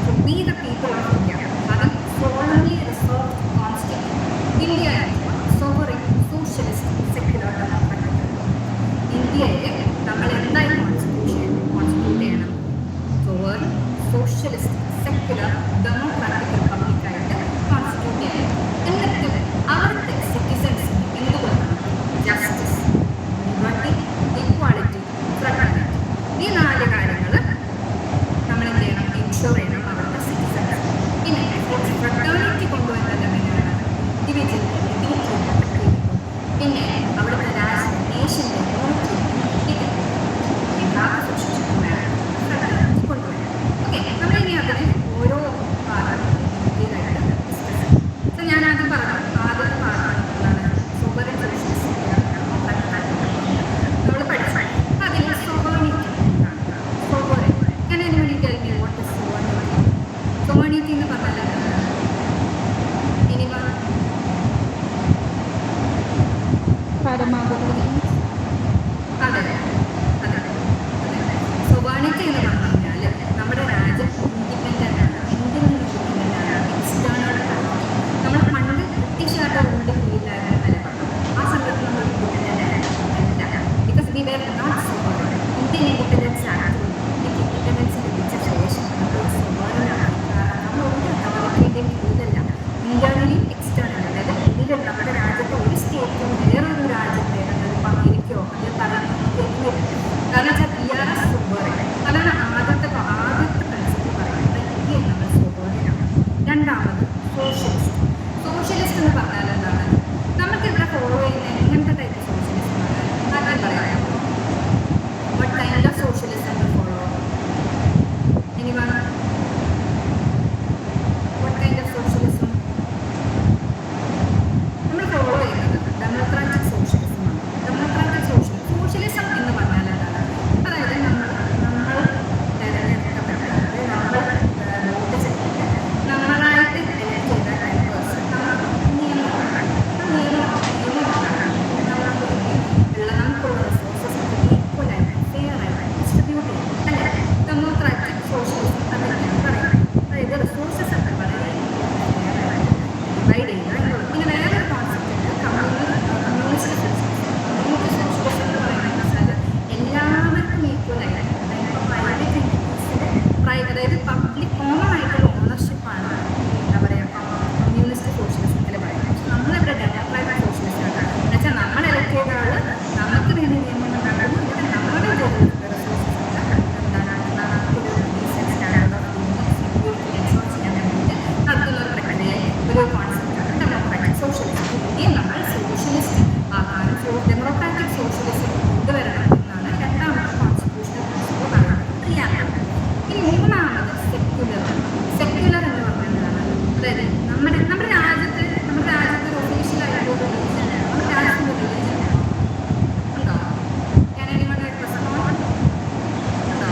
So we the people of India അത് solemnly reserve constitution. India sovereign socialist secular democratic. ഇന്ത്യയെ നമ്മൾ എന്തായി കോൺസ്റ്റിറ്റ്യൂട്ട് ചെയ്യണം? സോവറിൻ സോഷ്യലിസ്റ്റ് സെക്യുലർ ഡെമോക്രാറ്റിക് റിപ്പബ്ലിക്കായിട്ട് കോൺസ്റ്റിറ്റ്യൂട്ട് ചെയ്യണം. എന്നിട്ട് അവിടുത്തെ സിറ്റിസൺസിന് എന്ത് കൊടുക്കണം? Justice, liberty, equality, fraternity. ഈ 4 കാര്യങ്ങൾ നമ്മൾ എന്ത് ചെയ്യണം? എൻഷുർ ചെയ്യണം അവിടുത്തെ സിറ്റിസൺസ്. പിന്നെ ഫ്രട്ടേണിറ്റി കൊണ്ടുവരുന്നത് എങ്ങനെയാണ്? ഇൻഡിവിജ്വലിറ്റി പ്രൊട്ടക്ട് ചെയ്തിട്ടും പിന്നെ അവിടുത്തെ നേഷൻ്റെ സൂക്ഷിച്ചിട്ടും വേണം ഫ്രട്ടേണിറ്റി കൊണ്ടുവരാൻ. ഓക്കെ, നമ്മളിനി അതിന് ഓരോ ഡീറ്റെയിലായിട്ട് ഡിസ്കസ് ചെയ്യും. സോ ഞാൻ ആദ്യം പറഞ്ഞു ആദ്യത്തെ പാർട്ടാണ് എന്താണ്? സോവറിൻ സോഷ്യലിസ്റ്റ് നമ്മൾ പഠിച്ചു. അതിൽ സോവറിനിറ്റി എന്താണ്? സോവറിൻ ഞാൻ അതിന് വേണ്ടി tell what is sovereignty. Sovereignty എന്ന് പറഞ്ഞാൽ എന്താണ്? ഇനി അതെ അതെ സോവറിനിറ്റി എന്ന് പറഞ്ഞു കഴിഞ്ഞാൽ നമ്മുടെ രാജ്യം ഇൻഡിപെൻഡൻ്റ് ആണ്. ഇന്ത്യയിൽ നിന്ന് ഇൻഡിപെൻഡൻ്റ് ആണ്. എക്സ്റ്റേണൽ നമ്മൾ പണ്ട് ബ്രിട്ടീഷുകാരുടെ റൂളിൻ്റെ കീഴിലായിരുന്നു എന്നല്ലേ പറഞ്ഞു. ആ സമയത്ത് നമ്മൾ ഇൻഡിപെൻഡൻ്റ് അല്ല. Because we were not sovereign. Indian independence act ഇന്ത്യക്ക് ഇൻഡിപെൻഡൻസ് ലഭിച്ച ശേഷം നമ്മൾ സോവറിനാണ്. കാരണം നമ്മൾ ഒരു അതോറിറ്റിൻ്റെയും കീഴിലല്ല. ഇന്റേണലി എക്സ്റ്റേണൽ, അതായത് ഇന്ത്യയിൽ നമ്മുടെ രാജ്യത്തെ ഒരു സ്റ്റേറ്റും വേറൊരു രാജ്യത്തെ അതിപ്പോൾ അമേരിക്കയോ അതിൽ പറയുന്നത്. കാരണം വെച്ചാൽ PRS സോവറിൻ. അതാണ് ആദ്യത്തെ പ്രിൻസിപ്പിൾ പറയുന്നത്. ഇന്ത്യയിൽ നമ്മൾ സോവറിനാണ്. രണ്ടാമത് സോഷ്യലിസ്റ്റ്. സോഷ്യലിസ്റ്റ് എന്ന് പറഞ്ഞാൽ എന്താണ്? നമുക്കിവിടെ ഫോളോ ചെയ്യുന്ന എങ്ങനത്തെ ടൈപ്പ് സോഷ്യലിസ്റ്റ് ആണ് ആദ്യം പറയാം. What kind of socialism to follow? Anyone? What kind of socialism നമ്മൾ ഫോളോ ചെയ്യുന്നത്? ഡെമോക്രാറ്റിക് സോഷ്യലിസമാണ്. ഡെമോക്രാറ്റിക് സോഷ്യലിസം എന്ന് പറഞ്ഞാൽ എന്താണ്? അതായത് നമ്മൾ തിരഞ്ഞെടുക്കപ്പെട്ട, അതായത് നമ്മൾ വോട്ട് ചെയ്തിട്ട് നമ്മളായിട്ട് എലക്ട് ചെയ്ത മെമ്പേഴ്സ് നമുക്ക് നിയമം നമ്മുടെ രാജ്യത്ത് ഒരു ഒഫീഷ്യലായിട്ട് ഒരു റിലീജിയൻ നമ്മുടെ രാജ്യത്തിൻ്റെ റിലീജിയൻ ഉണ്ടോ? Can anyone respond? ഉണ്ടോ?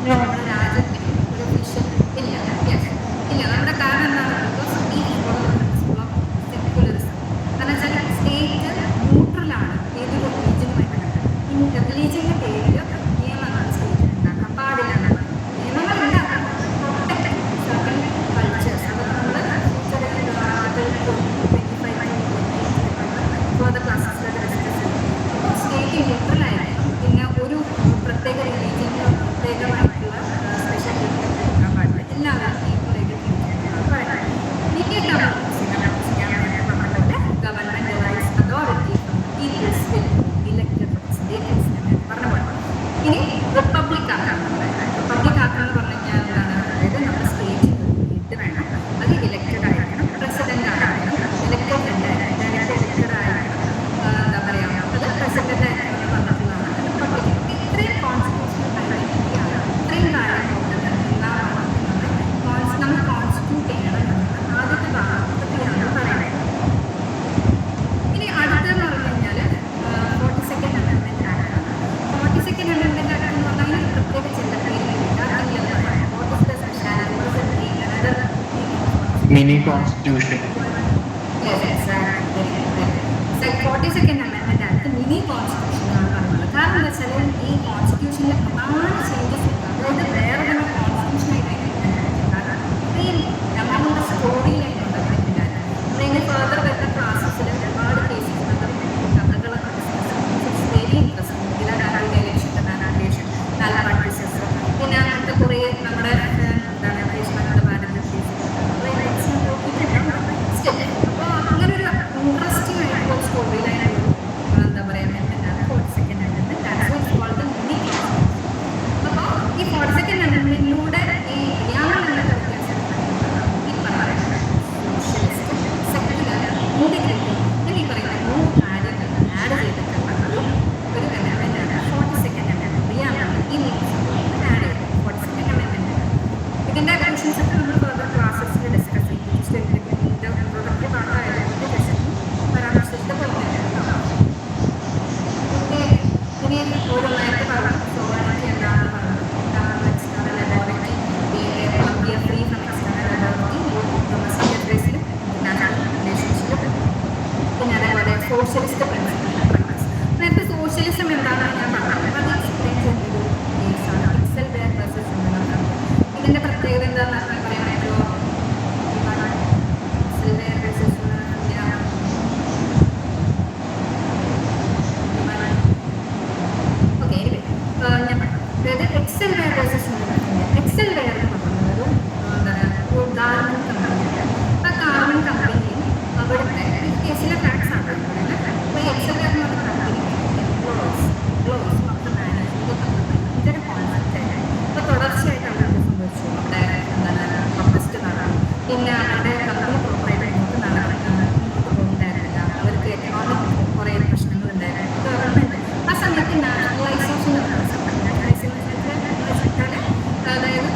നമ്മുടെ രാജ്യത്തിന് ഒരു ഒഫീഷ്യൽ ഇല്ല. യെസ്, ഇല്ല. നമ്മുടെ കാരണം എന്താണ്? ബിക്കോസ് ഈ പ്രിൻസിപ്പിൾ ഓഫ് സെക്യുലറിസം എന്ന് വെച്ചാൽ സ്റ്റേറ്റ് ന്യൂട്രലാണ് ഏതൊരു റിലീജിയനുമായിട്ട് കണ്ടത്. ഈ റിലീജിയൻ്റെ പേരിൽ നിയമങ്ങൾ സ്റ്റേറ്റ് ഉണ്ടാക്കാൻ പാടില്ല എന്നാണ്. നിയമങ്ങൾ ഉണ്ടാക്കാൻ സർട്ടൻ കൾച്ചേഴ്സ് അത് നമ്മൾ ഫോർ ക്ലാസ്സസിലൊക്കെ ഡിസ്കസ് ചെയ്യും. അപ്പോൾ സ്റ്റേറ്റ് ന്യൂട്രലായിരിക്കും. പിന്നെ ഒരു പ്രത്യേക റിലീജിയൻ്റെ പ്രത്യേകമായിട്ടുള്ള സ്പെഷ്യൽ ട്രീറ്റ്മെൻറ്റ് കൊടുക്കാൻ പാടില്ല. എല്ലാവരും ഈക്വലായിട്ട് ട്രീറ്റ് ചെയ്യണമെന്ന് പറയുന്നത്. Government derives authority people's will elected representatives എന്ന് പറഞ്ഞ പോലെ. ഇനി റിപ്പബ്ലിക് ആക്കണം. റിപ്പബ്ലിക് ആക്കണം എന്ന് പറഞ്ഞു കഴിഞ്ഞാൽ എന്താണ്? അതായത് നമ്മുടെ സ്റ്റേറ്റിൽ ഹെഡ് വേണം, അത് ഇലക്റ്റഡ് ആയിരിക്കണം, പ്രസിഡന്റ് ആയിരിക്കണം, ഇലക്റ്റഡ് ഇലക്റ്റഡ് ആയിരിക്കണം, എന്താ പറയുക, അത് പ്രസിഡന്റ് ആയിരിക്കണം എന്ന് പറഞ്ഞിട്ടുള്ളതാണ് റിപ്പബ്ലിക്. ഇത്രയും കോൺസ്റ്റിറ്റ്യൂഷണൽ ഐഡന്റിറ്റിയാണ്. ഇത്രയും കാര്യങ്ങളുണ്ട് എല്ലാമാണ് നമ്മൾ കോൺസ്റ്റിറ്റ്യൂട്ട് ചെയ്യണം എന്നുള്ളത് ആദ്യത്തെ ഭാഗത്തെയാണ് പറയുന്നത്. ഇനി അടുത്തെന്ന് പറഞ്ഞു കഴിഞ്ഞാൽ 42nd Amendment Act ആണ്. 42nd Amendment Act എന്ന് പറഞ്ഞാൽ ഒരു പ്രത്യേക ചിന്തപ്പേര്
mini constitution.
Yes, exactly. 42nd Amendment Act mini constitution ആണ് പറയുന്നത്. കാരണം എന്താ വെച്ചാൽ ഈ കോൺസ്റ്റിറ്റ്യൂഷനിലെ പ്രധാന ചേഞ്ചസ് അതായത് വേറെ തന്നെ കോൺസ്റ്റിറ്റ്യൂഷനായിട്ട് കാരണം ഇത്രയും നമ്മളുടെ സ്റ്റോറി ലൈൻ ഉണ്ടാക്കിയിട്ടില്ല. നമ്മളിങ്ങനെ ഫർദർ വരുന്ന ക്ലാസ്സസിൽ ഒരുപാട് കേസസ് കഥകളൊക്കെ ഡിസ്കസ് ചെയ്യും. It's very interesting. ഇതിലെ ഇലക്ഷൻ മാനിപ്പുലേഷൻ, നല്ല പ്രാക്ടീസസ്, പിന്നെ അങ്ങനത്തെ കുറേ നമ്മുടെ എന്താണ് ദേശീയ ഭാരത കേസ് അപ്പോൾ അങ്ങനെ ഒരു ഇൻട്രസ്റ്റിംഗ് ആയിട്ടുള്ള സ്റ്റോറി ലൈൻ എന്താ പറയുക എന്താണ് 42nd Amendment. Mini constitution. അപ്പോൾ ഈ 42nd Amendmentലൂടെ ഈ നിയമങ്ങൾ എന്ന വ്യത്യാസം ഈ പറയുന്നത് സോഷ്യലിസ്റ്റ്, സെക്യുലർ, ഇന്റഗ്രിറ്റി എന്നീ പറയുന്ന 3 കാര്യങ്ങൾ ആഡ് ചെയ്തിട്ടുള്ള ഒരു അമെൻമെൻ്റാണ് 42nd Amendment. ഈ നിയമസഭ ആഡ് ചെയ്തു 42nd Amendment. ഇതിൻ്റെ കൺഷൻസ് ഒക്കെ നമ്മൾ ഫർദർ ക്ലാസ്സസിൽ ഡിസ്കസ് ചെയ്യും. ഇൻട്രോഡക്ടറി പാർട്ടായതുകൊണ്ട് ജസ്റ്റ് പരാമർശിച്ചിട്ട് പോകുന്നുണ്ട്. ഇനി ഒരു നേരത്തെ പറഞ്ഞു സോവറിറ്റി എന്താണെന്ന് പറഞ്ഞു. External authority, free from external authority, domestic അഫയേഴ്സിലും ഇന്റർനാഷണൽ റിലേഷൻഷിപ്പിലും, പിന്നെ അതേപോലെ സോഷ്യലിസ്റ്റ് പ്രിൻസിപ്പിൾസ്. നേരത്തെ സോഷ്യലിസം എന്താണെന്ന് ഞാൻ പറഞ്ഞു. അപ്പോൾ അത് എക്സ്പ്ലെയിൻ ചെയ്യുന്നൊരു കേസാണ് എക്സൽ വെയർ വേഴ്സസ് എന്താണ്. ഇതിൻ്റെ പ്രത്യേകത എന്താണെന്ന് പറയാൻ പറ്റുമോ? എക്സൽ വെയർ വേഴ്സസ് ഓക്കെ ഞാൻ പറഞ്ഞു. അതായത് excel where versus excel where എന്ന് പറയുന്നത് എന്താണ് ഒരു ഗാർമെൻറ്റ് കമ്പനിയാണ്. ആ ഗാർമെൻറ്റ് കമ്പനിയിൽ അവിടുത്തെ കേസിലെ ഫാക്ട്സ് ആണ് പറയുന്നത്. അപ്പോൾ ഈ എക്സൽ വെയർ എന്ന് പറഞ്ഞ company employees of the management ഇതൊരു കോൺസെപ്റ്റാണ്. അപ്പോൾ തുടർച്ചയായിട്ട് അവിടെ സംഭവിച്ചു. അവിടെ എന്താണ് പ്രൊട്ടസ്റ്റ് നടന്നു. പിന്നെ അവരുടെ കമ്പനി പ്രോപ്പറായിട്ട് മുന്നോട്ട് പോകുന്നുണ്ടായിരുന്നില്ല. അവർക്ക് എക്കണോമിക് കുറേ പ്രശ്നങ്ങളുണ്ടായിരുന്നു. ഗവൺമെൻറ് ആ സമയത്ത് നാഷണലൈസേഷൻ അതായത്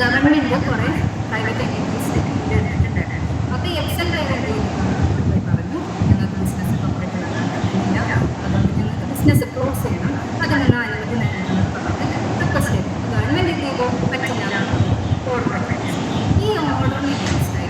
ഗവൺമെൻറ് കുറേ പ്രൈവറ്റ് എൻറ്റിറ്റീസ് എടുത്തിട്ടുണ്ടായിരുന്നു. അപ്പോൾ ഈ എക്സൽ വെയർ എന്ത് ചെയ്തു പറഞ്ഞു, ഞങ്ങൾക്ക് ബിസിനസ് കോർപ്പറേറ്റ് നടക്കുന്നില്ല, അതുകൊണ്ട് ഞങ്ങൾക്ക് ബിസിനസ് ക്ലോസ് ചെയ്യണം, അതിനുള്ള അനുമതി നേടണമെന്ന് പറഞ്ഞിട്ട് റിക്വസ്റ്റ് ചെയ്തു. ഗവൺമെൻറ് എന്ത് ചെയ്തു? പറ്റില്ല, ഓർഡർ. ഈ ഓർഡറിന് അഗേൻസ്റ്റ്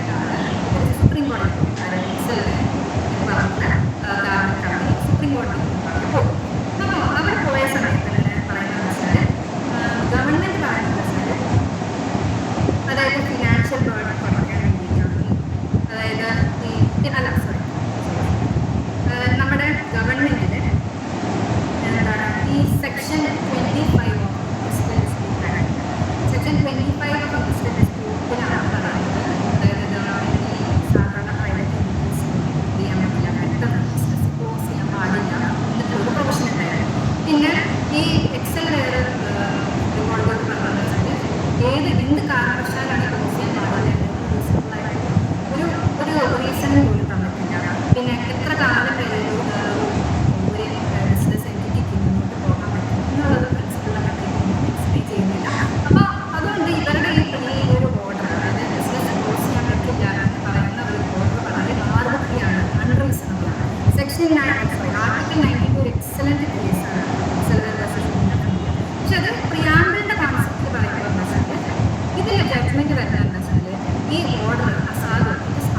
ഈ ഓർഡർ അസാധു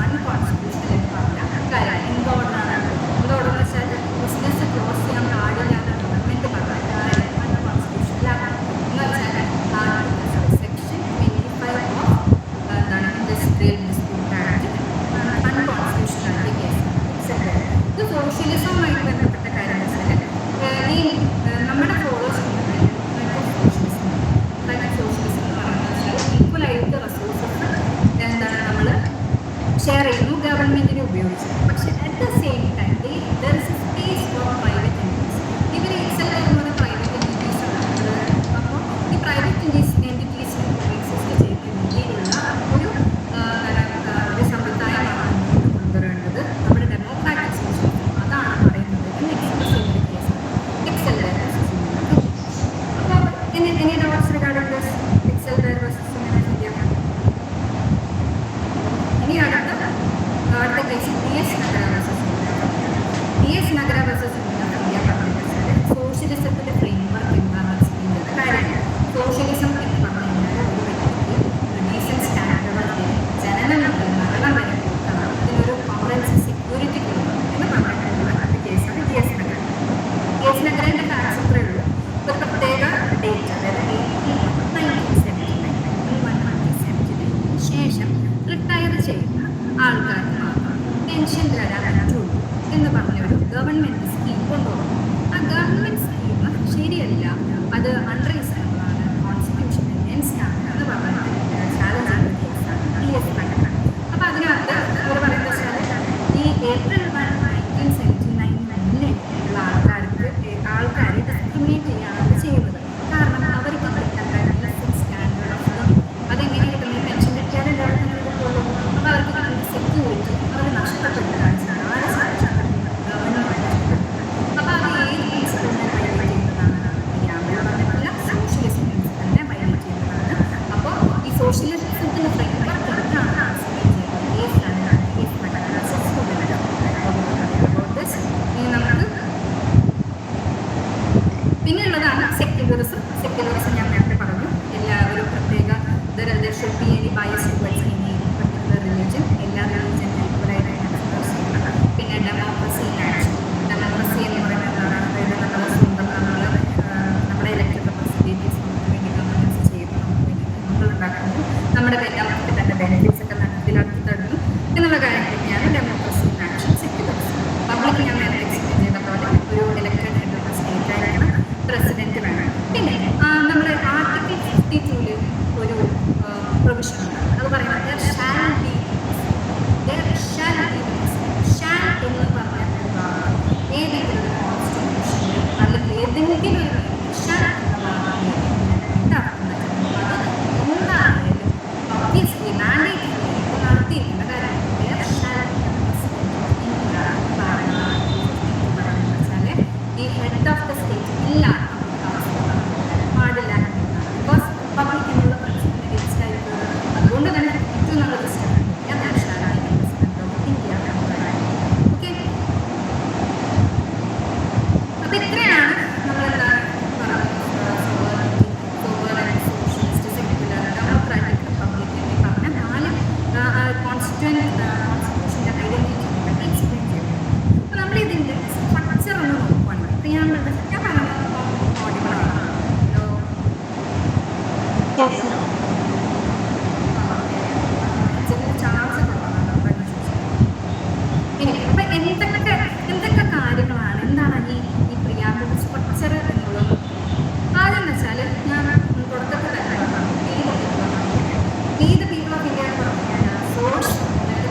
അൺകോൺസ്റ്റിറ്റ്യൂഷണൽ എന്ന് പറഞ്ഞ കാര്യം എന്ത് ഓർഡറാണ്? എന്ത് ഓർഡർ എന്ന് വെച്ചാൽ ബിസിനസ് ക്ലോസ് ചെയ്യാൻ പാടില്ല എന്ന് ഗവൺമെൻറ് പറഞ്ഞ കാര്യം അൺകോൺസ്റ്റിറ്റ്യൂഷണലാണ്. എന്ന് വെച്ചാൽ സെക്ഷൻ 25 ഓഫ് എന്താണ് industrial dispute act unconstitutional case. ഇത് സോഷ്യലിസവുമായിട്ട് ബന്ധപ്പെട്ട കാര്യം എന്ന് വെച്ചാൽ ഈ നമ്മുടെ ഫോളോസ് സോഷ്യലിസം എന്ന് പറയുന്നത് ഈക്വലായിട്ട് റിസോഴ്സസ് എന്താണ് നമ്മൾ ഷെയർ ചെയ്യുന്നു ഗവൺമെൻറ്റിനെ ഉപയോഗിച്ച്. പക്ഷേ at the same time there is A space four private entities. ഇവർ എക്സൽ എന്ന് പറയുന്ന പ്രൈവറ്റ് എൻറ്റിറ്റീസ് ആണ്. അപ്പോൾ ഈ പ്രൈവറ്റ് എൻറ്റിറ്റീസിന് എക്സിസ്റ്റ് ചെയ്യുന്ന രീതിയിലുള്ള ഒരു സമ്പ്രദായമാണ് കൊണ്ടുവരേണ്ടത്. നമ്മുടെ ഡെമോക്രാറ്റിക് സോഷ്യലിസം അതാണ് പറയുന്നത് എന്ന് എക്സ്പ്രസ് ചെയ്യുന്ന കേസാണ് എക്സൽ അപ്പോൾ any doubts regarding this Excel versus India? ഇനി അടുത്ത കേസ് DS നഗര versus DS നഗര versus ഇന്ത്യ പറഞ്ഞാൽ സോഷ്യലിസത്തിൻ്റെ ഫ്രെയിംവർക്ക് എന്താണെന്ന് എക്സ്പ്ലെയിൻ ചെയ്ത കാര്യം. സോഷ്യലിസം എന്ന് പറഞ്ഞു കഴിഞ്ഞാൽ ഒരു വ്യക്തിക്ക് ഡീസൻറ്റ് സ്റ്റാൻഡേർഡ് ജനനം മുതൽ മരണം വരെ കൊടുക്കണം, ഇതിനൊരു കോംപ്രഹെൻസീവ് സെക്യൂരിറ്റി കൊടുക്കണം എന്ന് പറഞ്ഞിട്ടുള്ള ഒരു കേസാണ് DS നഗര. DS നഗരൻ്റെ ഫാക്സ് ഇത്രയേ ഉള്ളൂ. ഒരു പ്രത്യേക ഡേറ്റ്, അതായത് 1979 ശേഷം റിട്ടയർ ചെയ്യുന്ന ആൾക്കാർക്ക് മാത്രം പെൻഷൻ തരാൻ പറ്റുള്ളൂ എന്ന് പറഞ്ഞൊരു ഗവൺമെൻറ് സ്കീം കൊണ്ടുപോകും. ആ ഗവൺമെൻറ് സ്കീം ശരിയല്ല, അത് അൺറീസണബിളാണ്, കോൺസ്റ്റിറ്റ്യൂഷൻ അഗെയിൻസ്റ്റ് ആണ് എന്ന് പറഞ്ഞിട്ട് ചാലഞ്ച് ചെയ്യുന്ന കേസാണ് DS നഗര. അപ്പോൾ അതിനകത്ത് അവർ പറയുന്നത് വെച്ചാൽ ഈ April 1, 1979 ഉള്ള ആൾക്കാരെ ഡിസ്ക്രിമിനേറ്റ് ചെയ്യുകയാണ് ചെയ്യുന്നത്. കാരണം അവർക്ക് കിട്ടേണ്ട ഡീസൻറ്റ് സ്റ്റാൻഡേർഡ് ഓഫ് ലിവിംഗ് അതെങ്ങനെ കിട്ടുന്നത്? പെൻഷൻ കിട്ടിയാലും എല്ലാവർക്കും കിട്ടുള്ളൂ. അപ്പോൾ അവർക്ക് കിട്ടുന്ന സെക്യൂരിറ്റി അവർ നഷ്ടപ്പെടുത്തുകയാണ് ചെയ്യുന്നത്. ആരെ സാധിച്ചാണ് ഗവൺമെൻറ് നഷ്ടപ്പെടുത്തുന്നത്. അപ്പോൾ അത് ഏത് പ്രിൻസിപ്പിളിനെ വയലേറ്റ് ചെയ്യുന്നതാണ്? ഞാൻ പറഞ്ഞിട്ടില്ല, സോഷ്യലിസം പ്രിൻസിപ്പിളിനെ വയലേറ്റ് ചെയ്യുന്നതാണ്. അപ്പോൾ ഈ സോഷ്യലിസത്തിൻ്റെ ഫ്രെയിംവർക്ക് എന്താണ് എക്സ്പ്ലെയിൻ ചെയ്യുന്നത്? കേസ് ഇനി നമുക്ക് പിന്നെയുള്ളതാണ് സെക്യുലറിസം. സെക്യുലറിസം ഞാൻ നേരത്തെ പറഞ്ഞു, എല്ലാവരും പ്രത്യേക there should be any bias towards any particular religion. എല്ലാ റിലീജിയനും ഈക്വലായിട്ട് കൺസിഡർ ചെയ്യണം. പിന്നെ ഡെമോക്രസി ഇൻ ആക്ഷൻ. ഡെമോക്രസി എന്ന് പറയുന്നത് എന്താണ്? അതായത് നമ്മുടെ സ്വന്തം നമ്മുടെ ഇലക്റ്റഡ് റെപ്രസെൻറ്റേറ്റീവ്സ് നമുക്ക് വേണ്ടി ഗവൺമെൻറ്റ്സ് ചെയ്യുന്നു, നമുക്ക് വേണ്ടി ഉണ്ടാക്കുന്നു, നമുക്ക് തന്നെ ബെനിഫിറ്റ്സ് ഒക്കെ നടത്തി തരുന്നു എന്നുള്ള കാര്യം തന്നെയാണ് democracy in action, secularism. Public ഞാൻ നേരത്തെ എക്സ്പ്ലെയിൻ ചെയ്ത പോലെ ഒരു ഇലക്റ്റഡ് ആയിട്ടുള്ള സ്റ്റേറ്റ് ആയിരിക്കണം, പ്രസിഡന്റ് വേണം. പിന്നെ നമ്മുടെ ആർട്ടിക്കിൾ 52 ഒരു പ്രൊവിഷൻ ഉണ്ട്. അത് പറയുന്നത് ഷാൽ എന്ന് പറഞ്ഞ ഏതെങ്കിലും ഒരു കോൺസ്റ്റിറ്റ്യൂഷനിൽ അല്ലെങ്കിൽ ഏതെങ്കിലും ഒരു ഷാൽ എന്ന ഭാഗം അത് എന്തായാലും ഒബ്വിയസ്ലി മാൻഡേറ്റ് നടത്തിയിരിക്കുന്ന കാര്യം. ഈ ഹെഡ് ഓഫ് ദ സ്റ്റേറ്റ് ഇല്ല പാടില്ല എന്നതാണ്. ബിക്കോസ് പബ്ലിക് എന്നുള്ള പ്രശ്നത്തിന് അഗേൻസ്റ്റ് ആയിട്ടുള്ളത്. അതുകൊണ്ട് തന്നെ ഏറ്റവും നല്ല പ്രശ്നം ഇന്ത്യ. ഓക്കെ, അപ്പം ഇത്രയാണ് നമ്മളെന്താണ് പറയുന്നത് സോഷ്യലിസ്റ്റ്, സെക്യുലർ, ഡെമോക്രാറ്റിക്, റിപ്പബ്ലിക് എന്നീ പറഞ്ഞ 4 കോൺസ്റ്റിറ്റ്യൂഷൻ്റെ ഐഡൻറ്റിറ്റി എക്സ്പ്ലെയിൻ ചെയ്യുന്നത്. അപ്പോൾ നമ്മളിതിൻ്റെ സ്ട്രക്ചർ ഒന്ന് നോക്കുകയാണെങ്കിൽ പ്രിയാമ്പിൾ ഞാൻ പറയുന്നത് ഓഡിബിളാണ്. ചാർജ് കുറവാണ്. ഇനി അപ്പം എന്തൊക്കെ കാര്യങ്ങളാണ്, എന്താണ് ഈ പ്രിയാമ്പിൾ സ്ട്രക്ചർ എന്നുള്ളത്? ആദ്യം എന്ന് വെച്ചാൽ ഞാൻ തുടക്കത്തിൽ തന്നെ പറഞ്ഞു, we the people of India എന്ന് പറഞ്ഞു കഴിഞ്ഞാൽ സോഴ്സ്, അതായത്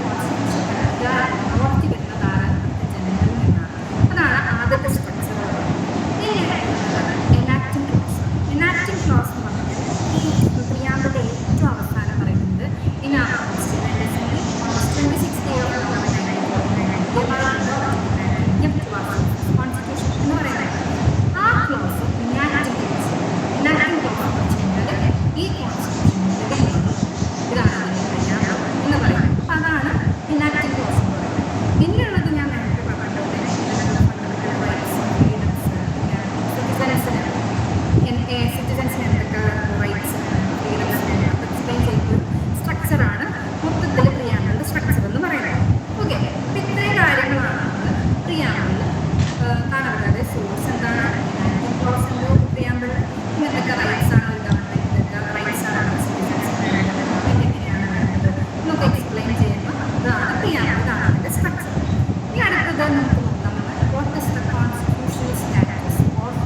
അത് നമുക്ക് നോക്കാം. What is the constitutional status of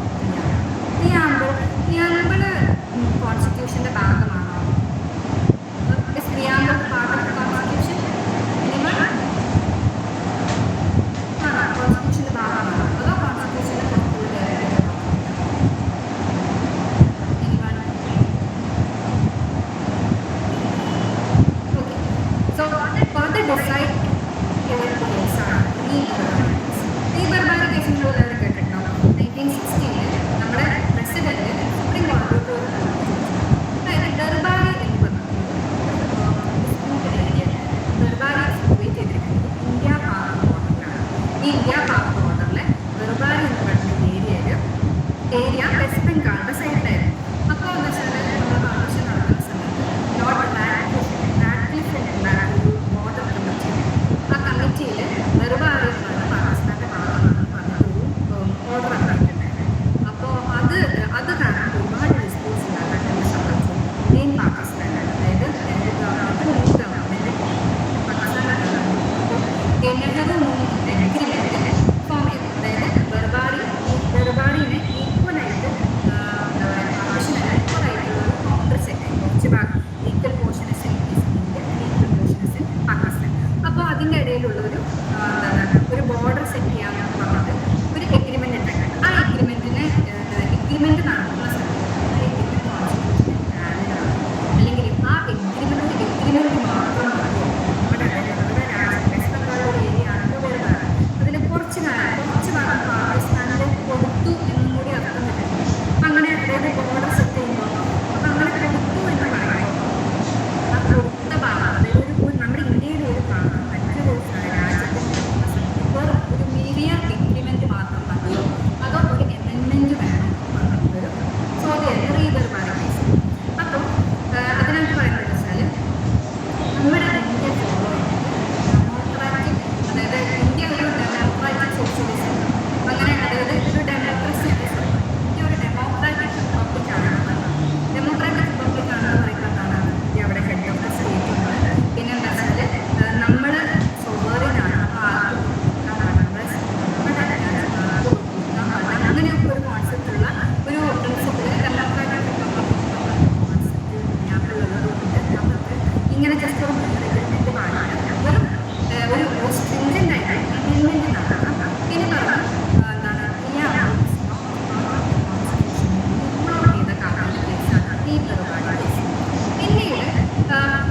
preamble? Preamble കോൺസ്റ്റിറ്റ്യൂഷൻ്റെ ഭാഗമാണോ? Is preamble part of the constitution? ആണോ? കോൺസ്റ്റിറ്റ്യൂഷൻ്റെ ഭാഗമാണോ അതോ കോൺസ്റ്റിറ്റ്യൂഷൻ്റെ പുറത്തുള്ള So, further decide your case ആണ് ഈ ബർബാരി കേസ് നിങ്ങൾ എല്ലാവരും കേട്ടിട്ടുണ്ടാവും. 1960 നമ്മുടെ പ്രസിഡന്റ് സുപ്രീം കോടതിയോട് ഒരു അതായത് ദർബാരി എന്ന് ദർബാരി സിറ്റുവേറ്റ് ചെയ്തിരിക്കുന്നത് ഇന്ത്യ പാക് ബോർഡറിലാണ്. ഈ ഇന്ത്യ പാക് ബോർഡറിലെ ദർബാരി എന്ന് പറയുന്ന ഏരിയ വെസ്റ്റ് ബംഗാളിൻ്റെ സൈഡിലായിരുന്നു. അപ്പോൾ എന്താ വെച്ചാൽ നമ്മൾ ആവശ്യം നടക്കുന്ന സമയത്ത് ലോർഡ് റാഡ്ക്ലിഫ് ഒരു ബോർഡർ കമ്മിറ്റി, ആ കമ്മിറ്റിയിൽ ദർബാരി എന്ന് പറയുന്ന പാകിസ്ഥാൻ്റെ ഭാഗമാണെന്ന് പറഞ്ഞൊരു ഓർഡർ ഇറക്കിയിട്ടുണ്ടായിരുന്നു. അപ്പോൾ അത് കാരണം ഒരുപാട് ഡിസ്പ്യൂട്ട്സ് ഉണ്ടാക്കാൻ സംബന്ധിച്ചു മെയിൻ പാകിസ്ഥാനാണ്. അതായത് ഗവൺമെൻറ് ഗവൺമെൻറ് പാകിസ്ഥാൻ്റെ ഗവൺമെൻറ് നെഹ്റു എഗ്രിമെൻറ്റ് ഫോം ചെയ്തു. അതായത് ദർബാറിനെ ഈക്വലായിട്ട് എന്താ പറയുക പാർട്ടിഷനാണ് ഈക്വലായിട്ടുള്ള ഒരു കോൺഗ്രസ് സെക്ടർ കുറച്ച് ഭാഗം equal portions in India, equal portions in Pakistan. അപ്പോൾ അതിൻ്റെ ഇടയിലുള്ള ഒരു ബോർഡർ സെറ്റ് ചെയ്യാമെന്ന് പറഞ്ഞിട്ട് ഒരു എഗ്രിമെൻ്റ് ഉണ്ടാക്കി. ആ എഗ്രിമെൻറ്റ് നടക്കുന്ന സമയത്ത് ആ എഗ്രിമെൻറ്റ് കോൺസ്റ്റിറ്റ്യൂഷൻ വാലിഡാണ്. അല്ലെങ്കിൽ ആ എഗ്രിമെൻറ്റ് മാത്രം മതിയോ നമ്മുടെ വെസ്റ്റ് ബംഗാൾ ഒരു ഏരിയ ആണെന്ന് വരുന്നതാണ്. അതിൽ കുറച്ച് ഭാഗം പാകിസ്ഥാനിൽ കൊടുത്തു എന്നും കൂടി അർത്ഥം വരുന്നുണ്ട്. അപ്പം അങ്ങനെ അതായത് ബോർഡർ സെറ്റ് ചെയ്യുമ്പോൾ അപ്പം അങ്ങനെ കൊടുത്തു എന്ന് പറയുമ്പോൾ ആ കൊടുത്ത ഭാഗം അതായത് നമ്മുടെ ഇന്ത്യയുടെ ഒരു ഭാഗം മറ്റൊരു രാജ്യത്തിൽ വെറും ഒരു മീഡിയ എഗ്രിമെൻറ്റ് മാത്രം മതിയോ അതോ ഒരു അമെൻമെൻറ്റ് വേണോ എന്നുള്ളൊരു ചോദ്യമായിരുന്നു റീദർബാരി കേസ്. അപ്പം അതിനകത്ത് പറയുന്നത് വെച്ചാൽ നമ്മുടെ ഇന്ത്യ ഫോളോ ചെയ്യുന്നത് ഡെമോക്രാറ്റിക്, അതായത് ഇന്ത്യ ഒരു ഡെമോക്രാറ്റിക് സോഷ്യലിസം, അങ്ങനെ അതായത് ഒരു ഡെമോക്രസി ഇന്ത്യ ഒരു ഡെമോക്രാറ്റിക് റിപ്പബ്ലിക് ആണെന്ന് ഡെമോക്രാറ്റിക് റിപ്പബ്ലിക് ആണെന്ന് പറയുന്നതാണ് ഇന്ത്യ അവിടെ ഹെഡ് ഓഫ് ദ സ്റ്റേറ്റ് ഉണ്ട്. പിന്നെ എന്താ വെച്ചാൽ നമ്മൾ സോവറിനാണ്, അപ്പോൾ ആർക്കും അങ്ങനെയൊക്കെ ഒരു കോൺസെപ്റ്റുള്ള ഒരു പ്രിൻസിപ്പിൾ ഡെമോക്രാറ്റിക് റിപ്പബ്ലിക് കോൺസെപ്റ്റ് ഇങ്ങനെ ജസ്റ്റ് ഒരു എഗ്രിമെൻറ്റ് പാടില്ല, ഒരു സ്ട്രിഞ്ചൻ്റ് ആയിട്ട് അമെൻമെൻറ്റ് നടത്തണം. പിന്നെ പറഞ്ഞു എന്താണ് ചെയ്ത കാരണ കേസാണ് ഈ ദർബാരി കേസ്. പിന്നീട്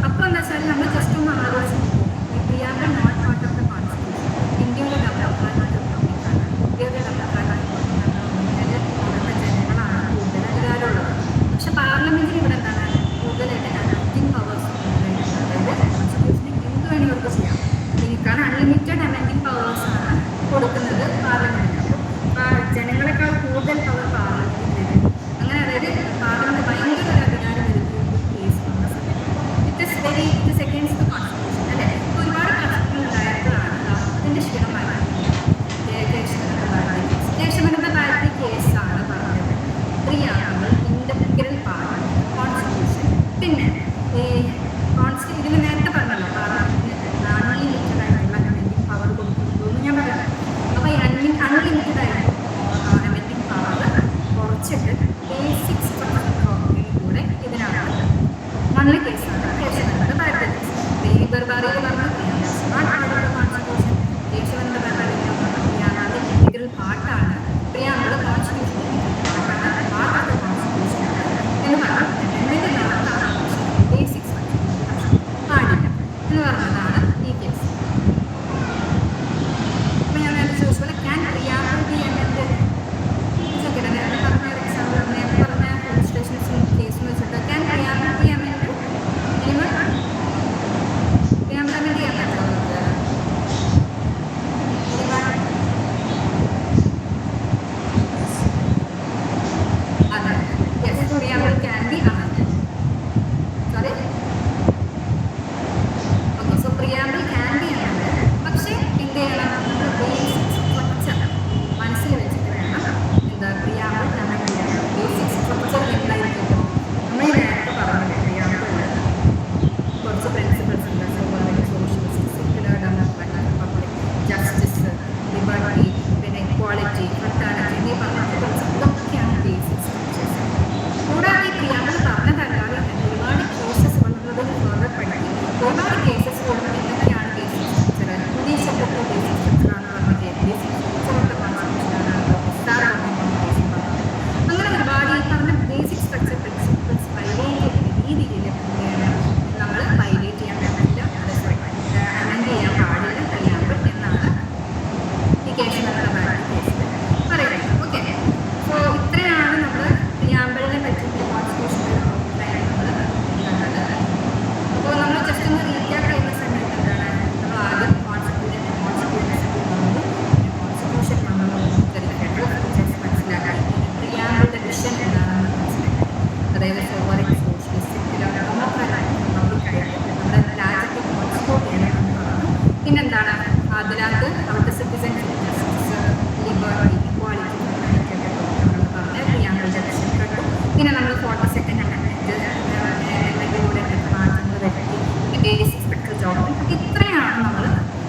അപ്പോൾ എന്താ വെച്ചാൽ നമ്മൾ ജസ്റ്റ് ഒന്ന് ആലോചിച്ച് നോക്കും, ഈ preamble not part of the constitution, ഇന്ത്യയുടെ ഡെമോക്രാറ്റിക് റിപ്പബ്ലിക്കാണ്. ഇന്ത്യയുടെ ഡെമോക്രാറ്റിക് റിപ്പബ്ലിക് അവിടുത്തെ ജനങ്ങളാണ് കൂടുതൽ അധികാരമുള്ളത്. പക്ഷെ പാർലമെൻറ്റിൽ ഇവിടെ എന്താണ് കൂടുതലായിട്ട് അമെൻഡിങ് പവേഴ്സ് അതായത് കോൺസ്റ്റിറ്റ്യൂഷന് എന്ത് വേണമെങ്കിൽ അവർക്ക് ചെയ്യാം. കാരണം അൺലിമിറ്റഡ് അമെൻഡിങ് പവേഴ്സാണ് കൊടുക്കുന്നത് പാർലമെൻറ്റിന്. അപ്പോൾ ജനങ്ങളെക്കാൾ കൂടുതൽ പവർ പാർലമെൻറ്റിൽ വരും. അങ്ങനെ അതായത് പാർലമെൻറ്റ് ഭയങ്കര ഒരു അധികാരം വരുന്ന ഒരു കേസ് വന്ന സമയത്ത് it is against the constitution. അല്ലെ ഒരുപാട് പ്രശ്നങ്ങൾ ഉണ്ടായപ്പോഴാണ് അതിൻ്റെ ക്ഷീണം ദേശബന്ധ ഭാരതി കേസാണ് പറഞ്ഞത് പ്രിയാമ്പിൾ ഇന്റഗ്രൽ പാർട്ട് കോൺസ്റ്റിറ്റ്യൂഷൻ. പിന്നെ ഇതിന് നേരത്തെ പറഞ്ഞല്ലോ പാർലമെന്റിന് അൺലിമിറ്റഡ് ആയിട്ടുള്ള അമെൻഡിങ് പവർ കൊടുക്കുന്നു എന്ന് ഞാൻ പറയാം. അപ്പോൾ ഈ അൺലിമിറ്റഡ് ആയിട്ട് അമെൻഡിങ് പവർ കുറച്ചിട്ട് ബേസിക് സ്ട്രക്ചർ കൂടെ ഇതിനാണ് നല്ല കേസാണ് ദേശബന്ധ ഭാരതി കേസ്. ദർബാറിയിൽ പറഞ്ഞ കോൺസ്റ്റിറ്റ്യൂഷൻ ദേശബന്ധ ഭാരതി ഇന്റഗ്രൽ പാർട്ടാണ് പ്രിയാമ്പിൾ കോൺസ്റ്റിറ്റ്യൂഷൻ പാർട്ട് ഓഫ് കോൺസ്റ്റിറ്റ്യൂഷനാണ് എന്ന് പറഞ്ഞു. അമെൻമെൻറ്റ് നടത്താൻ ബേസിക് പാടില്ല എന്ന് പറഞ്ഞതാണ് ഈ കേസ്. അപ്പോൾ ഞാൻ നേരത്തെ ചോദിച്ച പോലെ ക്യാൻ പ്രിയാമ്പിൾ ബി അമെൻഡഡ്? നേരത്തെ പറഞ്ഞ ഒരു എക്സാമ്പിൾ, നേരത്തെ പറഞ്ഞ രജിസ്ട്രേഷൻസും കേസും വെച്ചിട്ട് can preamble B amended? Preamble amend ചെയ്യാൻ പറ്റുമോ? അതെ, yes, preamble can be amended. Sorry, okay, so preamble can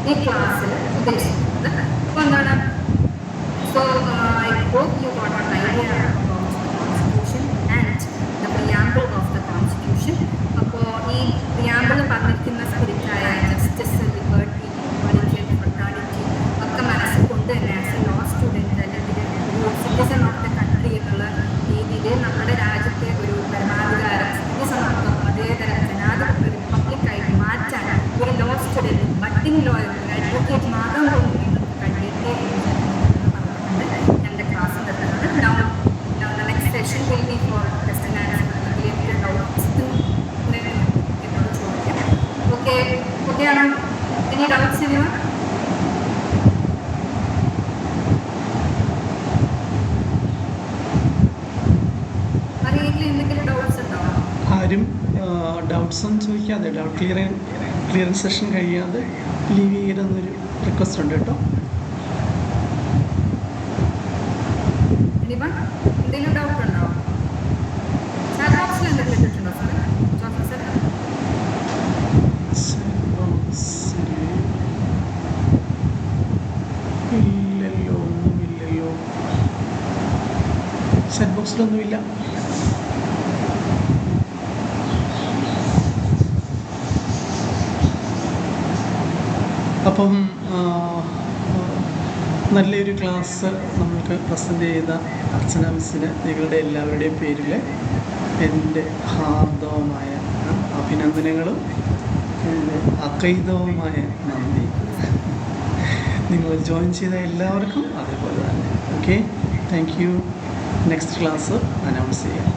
ഈ ക്ലാസ്സിൽ ഉദ്ദേശിക്കുന്നത്. അപ്പോൾ എന്താണ്, so I hope you got an idea about the constitution and the preamble of the constitution. അപ്പോൾ ഈ preamble പറഞ്ഞിരിക്കുന്ന സ്പിരിറ്റായ justice, liberty, equality and fraternity ഒക്കെ മനസ്സിൽ കൊണ്ട് തന്നെ ആസ് എ ലോ സ്റ്റുഡൻറ്റ് അല്ലെങ്കിൽ ഒരു സിറ്റിസൺ ഓഫ് ദ കൺട്രി എന്നുള്ള രീതിയിൽ നമ്മുടെ രാജ്യത്തെ ഒരു പരമാധികാരം, സ്ഥിതിസമത്വം, മതേതര ജനാധിപത്യ റിപ്പബ്ലിക്കായിട്ട് മാറ്റാൻ ഒരു law student, budding lawyer, advocate മാത്രം കൊണ്ട് കഴിയട്ടെ എന്ന് പറഞ്ഞിട്ടുണ്ട് എൻ്റെ ക്ലാസ് നിർത്തുന്നത്. Now the next session will be for question and answer related doubts. എന്നോട് ചോദിക്കാം. Okay ആണോ? Any doubts anyone? അറിയില്ല, എന്തെങ്കിലും ഡൗട്ട്സ് ഉണ്ടോ?
ആരും ഡൗട്ട്സ് ഒന്നും ചോദിക്കാതെ, ഡൗട്ട് ക്ലിയറിംഗ് സെഷൻ കഴിയാതെ ലീവ് ചെയ്യരുതെന്നൊരു റിക്വസ്റ്റ് ഉണ്ട് കേട്ടോ.
anyone? എന്തെങ്കിലും ഡൗട്ട് ഉണ്ടോ? ചാറ്റ് ബോക്സിൽ എന്തെങ്കിലും ഇട്ടിട്ടുണ്ടോ സാർ? ജോസഫ് സാർ
ഇല്ലല്ലോ, ഒന്നുമില്ലല്ലോ. ചാറ്റ് ബോക്സിലൊന്നുമില്ല. അപ്പം നല്ലൊരു ക്ലാസ് നമ്മൾക്ക് പ്രസൻറ്റ് ചെയ്ത അർച്ചന മിസ്സിന് നിങ്ങളുടെ എല്ലാവരുടെയും പേരിൽ എൻ്റെ ഹാർദവമായ അഭിനന്ദനങ്ങളും എൻ്റെ അകൈതവുമായ നന്ദി. നിങ്ങൾ ജോയിൻ ചെയ്ത എല്ലാവർക്കും അതേപോലെ തന്നെ. Okay, thank you. Next class announce ചെയ്യാം.